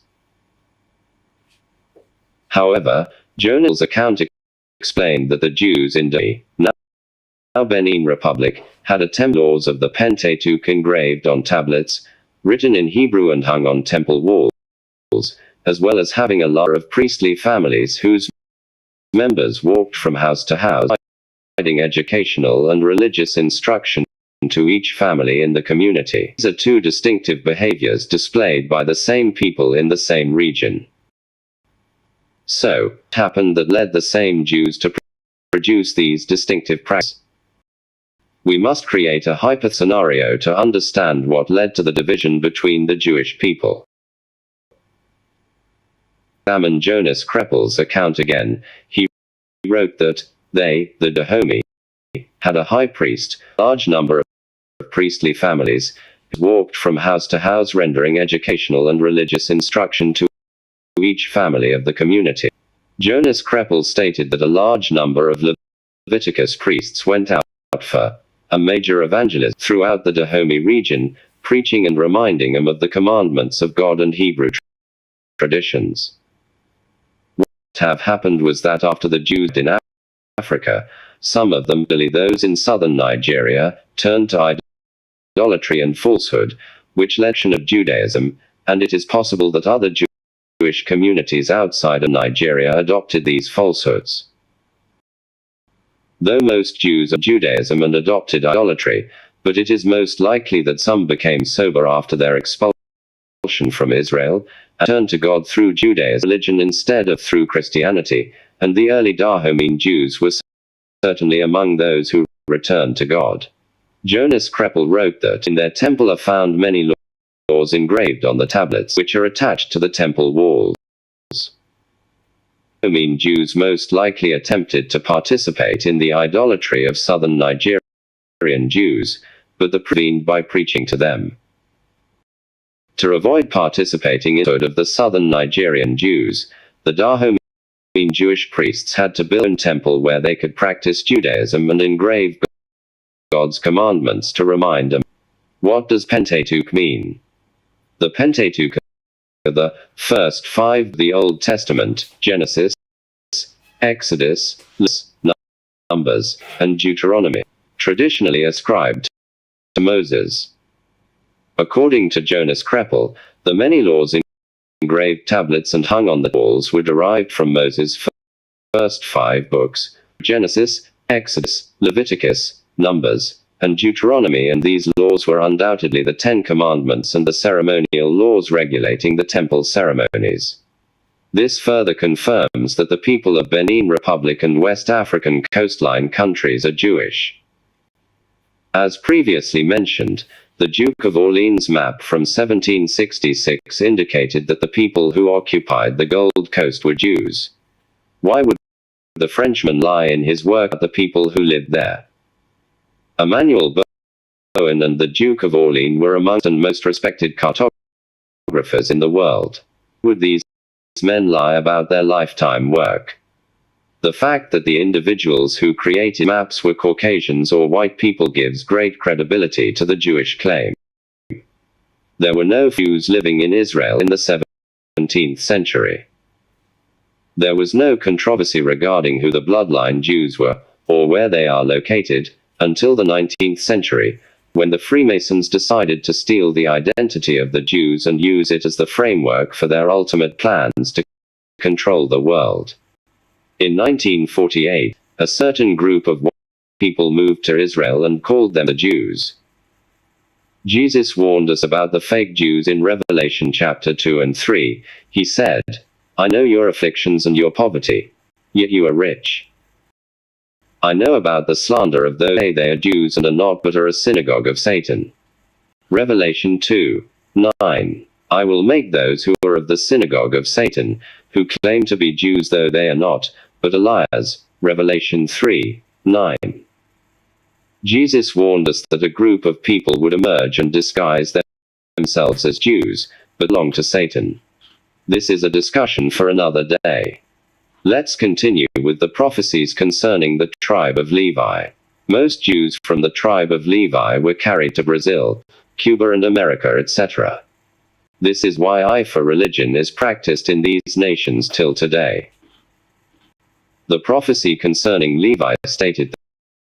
However, Jonas's account explained that the Jews in Dahomey, now Benin Republic, had a temple laws of the Pentateuch engraved on tablets, written in Hebrew and hung on temple walls, as well as having a lot of priestly families whose members walked from house to house, providing educational and religious instruction to each family in the community. These are two distinctive behaviors displayed by the same people in the same region. So, it happened that led the same Jews to produce these distinctive practices. We must create a hyper-scenario to understand what led to the division between the Jewish people. Examine Jonas Kreppel's account again. He wrote that they, the Dahomey, had a high priest, large number of priestly families, who walked from house to house rendering educational and religious instruction to each family of the community. Jonas Kreppel stated that a large number of Leviticus priests went out for a major evangelism throughout the Dahomey region, preaching and reminding them of the commandments of God and Hebrew traditions. What have happened was that after the Jews in Africa, some of them, particularly those in southern Nigeria, turned to idolatry and falsehood, which led to of Judaism, and it is possible that other Jewish communities outside of Nigeria adopted these falsehoods. Though most Jews are Judaism and adopted idolatry, but it is most likely that some became sober after their expulsion from Israel, and turned to God through Judaism religion instead of through Christianity, and the early Dahomey Jews were certainly among those who returned to God. Jonas Kreppel wrote that in their temple are found many laws engraved on the tablets which are attached to the temple walls. Dahomey Jews most likely attempted to participate in the idolatry of southern Nigerian Jews, but they prevened by preaching to them. To avoid participating in the of the southern Nigerian Jews, the Dahomey Jewish priests had to build a temple where they could practice Judaism and engrave God's commandments to remind them. What does Pentateuch mean? The Pentateuch are the first five of the Old Testament: Genesis, Exodus, Numbers, and Deuteronomy, traditionally ascribed to Moses. According to Jonas Kreppel, the many laws engraved tablets and hung on the walls were derived from Moses' first five books: Genesis, Exodus, Leviticus, Numbers, and Deuteronomy, and these laws were undoubtedly the Ten Commandments and the ceremonial laws regulating the temple ceremonies. This further confirms that the people of Benin Republic and West African coastline countries are Jewish. As previously mentioned, the Duke of Orleans map from 1766 indicated that the people who occupied the Gold Coast were Jews. Why would the Frenchman lie in his work about the people who lived there? Emmanuel Bowen and the Duke of Orleans were among the most respected cartographers in the world. Would these men lie about their lifetime work? The fact that the individuals who created maps were Caucasians or white people gives great credibility to the Jewish claim. There were no Jews living in Israel in the 17th century. There was no controversy regarding who the bloodline Jews were, or where they are located, until the 19th century, when the Freemasons decided to steal the identity of the Jews and use it as the framework for their ultimate plans to control the world. In 1948, a certain group of white people moved to Israel and called them the Jews. Jesus warned us about the fake Jews in Revelation chapter 2 and 3. He said, "I know your afflictions and your poverty, yet you are rich. I know about the slander of those who say they are Jews and are not but are a synagogue of Satan." Revelation 2:9. I will make those who are of the synagogue of Satan, who claim to be Jews though they are not, but are liars. Revelation 3:9. Jesus warned us that a group of people would emerge and disguise themselves as Jews, but belong to Satan. This is a discussion for another day. Let's continue with the prophecies concerning the tribe of Levi. Most Jews from the tribe of Levi were carried to Brazil, Cuba and America, etc. This is why eye for religion is practiced in these nations till today. The prophecy concerning Levi stated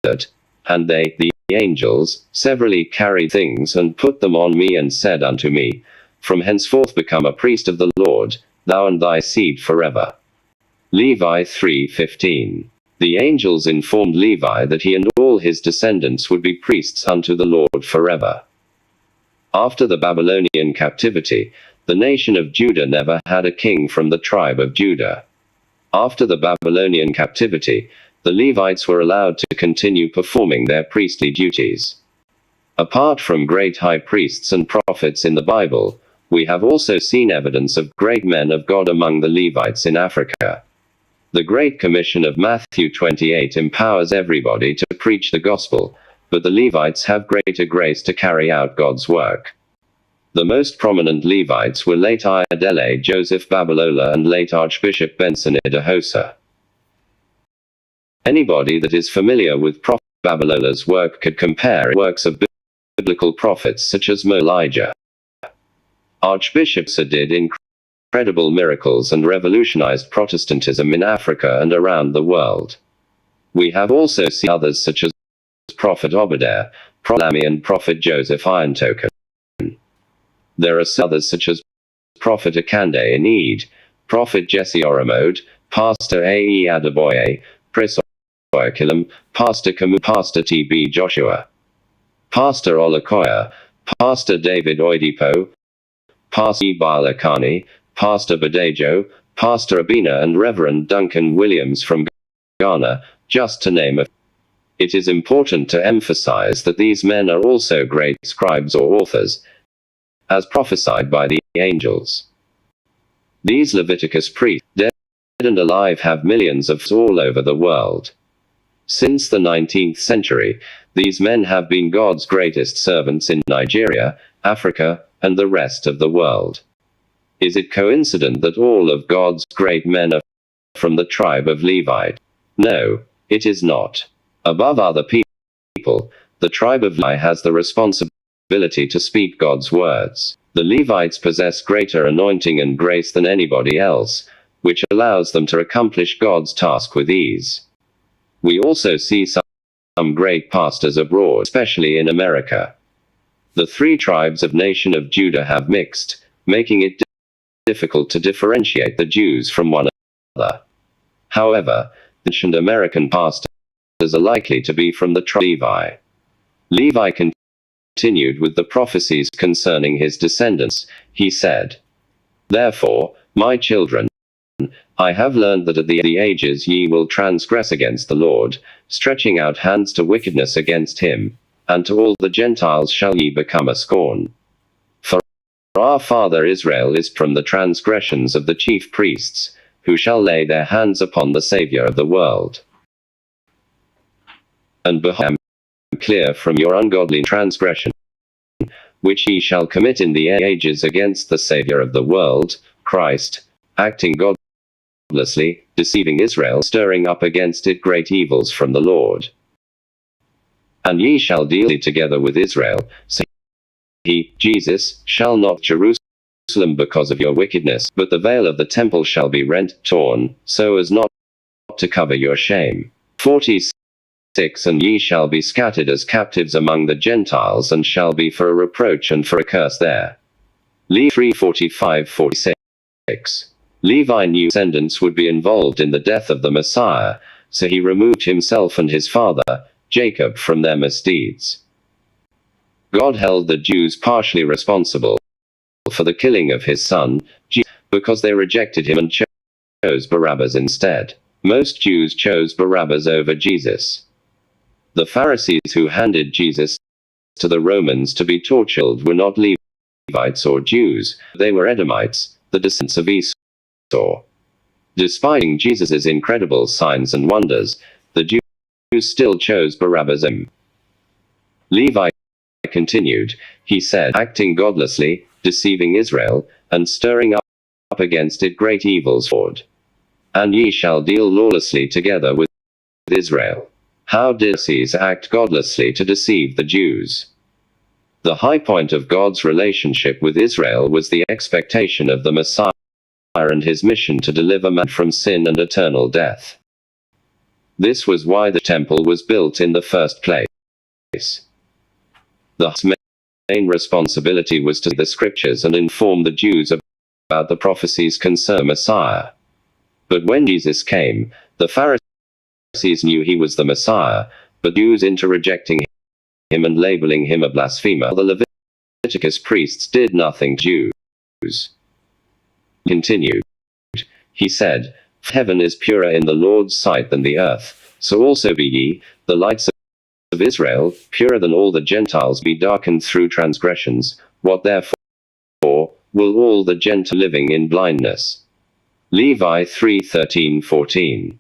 that, "And they, the angels, severally carried things and put them on me and said unto me, From henceforth become a priest of the Lord, thou and thy seed forever." Levi 3:15. The angels informed Levi that he and all his descendants would be priests unto the Lord forever. After the Babylonian captivity, the nation of Judah never had a king from the tribe of Judah. After the Babylonian captivity, the Levites were allowed to continue performing their priestly duties. Apart from great high priests and prophets in the Bible, we have also seen evidence of great men of God among the Levites in Africa. The Great Commission of Matthew 28 empowers everybody to preach the gospel, but the Levites have greater grace to carry out God's work. The most prominent Levites were late Ayodele Joseph Babalola and late Archbishop Benson Idahosa. Anybody that is familiar with Prophet Babalola's work could compare works of biblical prophets such as Elijah. Archbishop Benson did incredible miracles and revolutionized Protestantism in Africa and around the world. We have also seen others such as Prophet Obadiah, Prophet Lamy and Prophet Joseph Irontoken. There are others such as Prophet Akande Enid, Prophet Jesse Oromode, Pastor A.E. Adeboye, Chris Joachim, Pastor Camus, Pastor T.B. Joshua, Pastor Olakoya, Pastor David Oedipo, Pastor Ibala Kani, Pastor Badejo, Pastor Abina and Reverend Duncan Williams from Ghana, just to name a few. It is important to emphasize that these men are also great scribes or authors, as prophesied by the angels. These Leviticus priests, dead and alive, have millions of all over the world. Since the 19th century, these men have been God's greatest servants in Nigeria, Africa, and the rest of the world. Is it coincident that all of God's great men are from the tribe of Levi? No, it is not. Above other people, the tribe of Levi has the responsibility to speak God's words. The Levites possess greater anointing and grace than anybody else, which allows them to accomplish God's task with ease. We also see some great pastors abroad, especially in America. The three tribes of nation of Judah have mixed, making it difficult to differentiate the Jews from one another. However, the ancient American pastors are likely to be from the tribe of Levi. Levi continued with the prophecies concerning his descendants. He said, "Therefore, my children, I have learned that at the ages ye will transgress against the Lord, stretching out hands to wickedness against him, and to all the Gentiles shall ye become a scorn. For our father Israel is from the transgressions of the chief priests, who shall lay their hands upon the Saviour of the world. And behold, I am clear from your ungodly transgression, which ye shall commit in the ages against the Saviour of the world, Christ, acting godlessly, deceiving Israel, stirring up against it great evils from the Lord. And ye shall deal together with Israel, so he, Jesus, shall not Jerusalem because of your wickedness, but the veil of the temple shall be rent, torn, so as not to cover your shame. 46. And ye shall be scattered as captives among the Gentiles, and shall be for a reproach and for a curse there." Levi 3:45-46. Levi knew descendants would be involved in the death of the Messiah, so he removed himself and his father, Jacob, from their misdeeds. God held the Jews partially responsible for the killing of his son, Jesus, because they rejected him and chose Barabbas instead. Most Jews chose Barabbas over Jesus. The Pharisees who handed Jesus to the Romans to be tortured were not Levites or Jews, they were Edomites, the descendants of Esau. Despite Jesus' incredible signs and wonders, the Jews still chose Barabbas. Levi continued, he said, acting godlessly, deceiving Israel, and stirring up against it great evils. And ye shall deal lawlessly together with Israel. How did Pharisees act godlessly to deceive the Jews? The high point of God's relationship with Israel was the expectation of the Messiah and his mission to deliver man from sin and eternal death. This was why the temple was built in the first place. The main responsibility was to the scriptures and inform the Jews about the prophecies concerning Messiah. But when Jesus came, the Pharisees knew he was the Messiah, but Jews into rejecting him and labeling him a blasphemer. The Leviticus priests did nothing to Jews. Continued. He said, "Heaven is purer in the Lord's sight than the earth, so also be ye, the lights of Israel, purer than all the Gentiles, be darkened through transgressions. What therefore will all the Gentiles living in blindness?" Levi 3:13-14.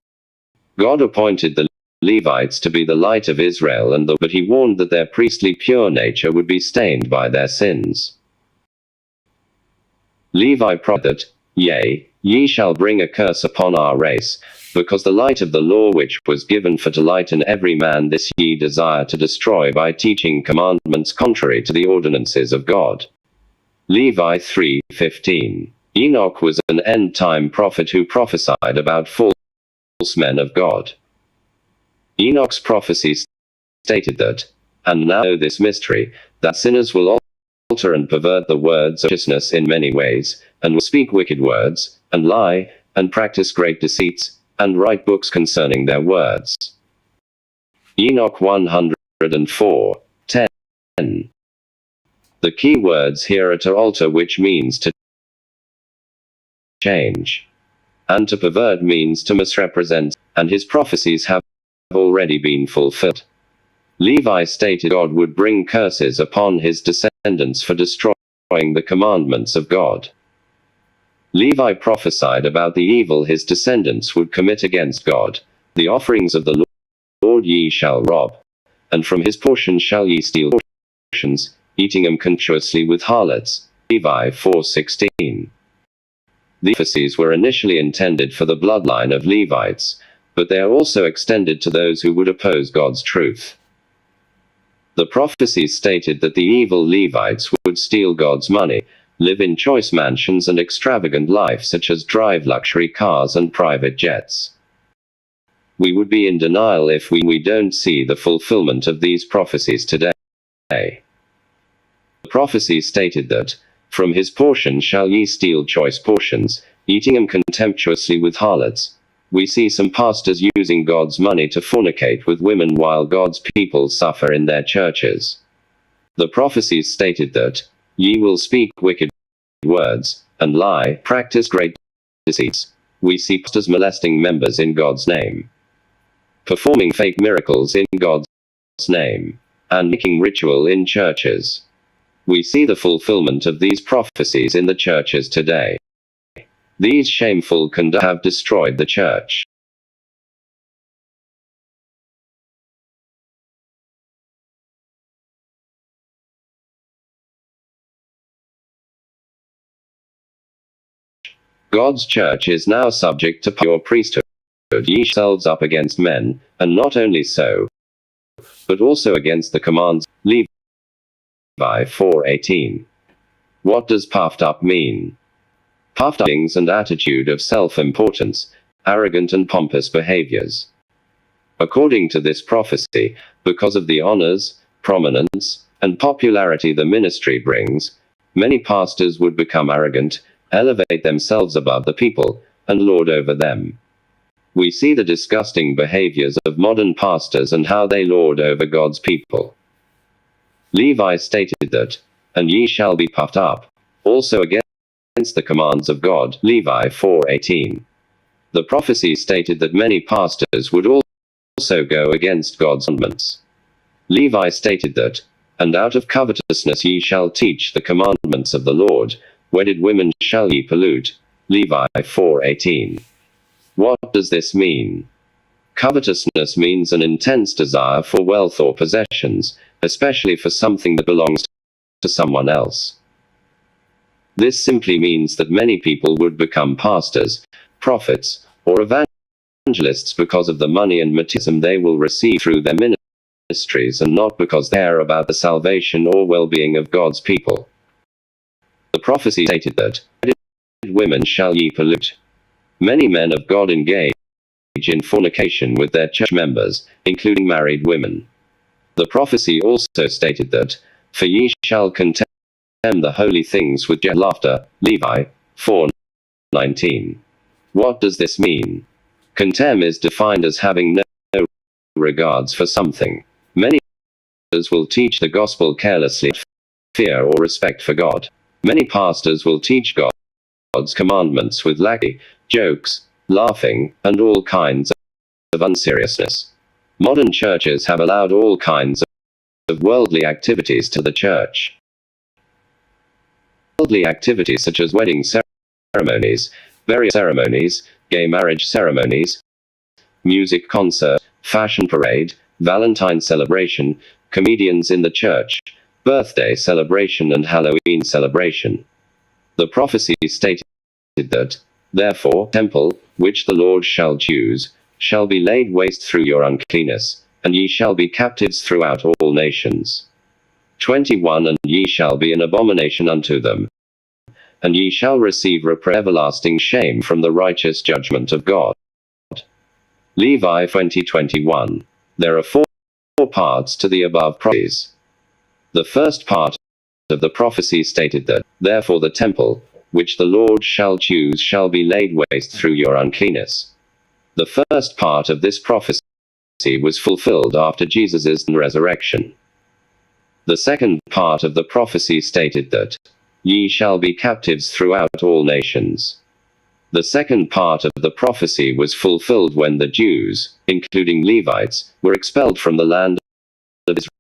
God appointed the Levites to be the light of Israel, but he warned that their priestly pure nature would be stained by their sins. Levi prophesied, "Yea, ye shall bring a curse upon our race, because the light of the law which was given for to lighten every man, this ye desire to destroy by teaching commandments contrary to the ordinances of God." Levi 3:15. Enoch was an end-time prophet who prophesied about false men of God. Enoch's prophecy stated that, "And now know this mystery, that sinners will alter and pervert the words of righteousness in many ways, and will speak wicked words, and lie, and practice great deceits, and write books concerning their words. Enoch 104:10. The key words here are to alter, which means to change, and to pervert means to misrepresent, and his prophecies have already been fulfilled. Levi stated God would bring curses upon his descendants for destroying the commandments of God. Levi prophesied about the evil his descendants would commit against God. The offerings of the Lord ye shall rob, and from his portion shall ye steal portions, eating them contemptuously with harlots. Levi 4:16. The prophecies were initially intended for the bloodline of Levites, but they are also extended to those who would oppose God's truth. The prophecies stated that the evil Levites would steal God's money, live in choice mansions and extravagant life, such as drive luxury cars and private jets. We would be in denial if we don't see the fulfillment of these prophecies today. The prophecy stated that, from his portion shall ye steal choice portions, eating them contemptuously with harlots. We see some pastors using God's money to fornicate with women while God's people suffer in their churches. The prophecies stated that, ye will speak wicked words, and lie, practice great deceits. We see pastors molesting members in God's name, performing fake miracles in God's name, and making ritual in churches. We see the fulfillment of these prophecies in the churches today. These shameful conduct have destroyed the church. God's church is now subject to pure priesthood. Ye yourselves up against men, and not only so, but also against the commands. Levi 4:18. What does puffed up mean? Puffed up and attitude of self-importance, arrogant and pompous behaviors. According to this prophecy, because of the honors, prominence, and popularity the ministry brings, many pastors would become arrogant, elevate themselves above the people, and lord over them. We see the disgusting behaviors of modern pastors and how they lord over God's people. Levi stated that, and ye shall be puffed up, also against the commands of God. Levi 4:18. The prophecy stated that many pastors would also go against God's commandments. Levi stated that, and out of covetousness ye shall teach the commandments of the Lord, wedded women shall ye pollute. Levi 4:18. What does this mean? Covetousness means an intense desire for wealth or possessions, especially for something that belongs to someone else. This simply means that many people would become pastors, prophets, or evangelists because of the money and materialism they will receive through their ministries, and not because they care about the salvation or well-being of God's people. The prophecy stated that, women shall ye pollute. Many men of God engage in fornication with their church members, including married women. The prophecy also stated that, for ye shall contemn the holy things with laughter. Levi 4:19. What does this mean? Contemn is defined as having no regards for something. Many pastors will teach the gospel carelessly, fear or respect for God. Many pastors will teach God's commandments with lackey, jokes, laughing, and all kinds of unseriousness. Modern churches have allowed all kinds of worldly activities to the church. Worldly activities such as wedding ceremonies, burial ceremonies, gay marriage ceremonies, music concert, fashion parade, Valentine celebration, comedians in the church, birthday celebration and Halloween celebration. The prophecy stated that, therefore, temple, which the Lord shall choose, shall be laid waste through your uncleanness, and ye shall be captives throughout all nations. 21. And ye shall be an abomination unto them, and ye shall receive everlasting shame from the righteous judgment of God. Levi 20:21. There are four parts to the above prophecies. The first part of the prophecy stated that, therefore the temple, which the Lord shall choose shall be laid waste through your uncleanness. The first part of this prophecy was fulfilled after Jesus' resurrection. The second part of the prophecy stated that, "Ye shall be captives throughout all nations." The second part of the prophecy was fulfilled when the Jews, including Levites, were expelled from the land of Israel.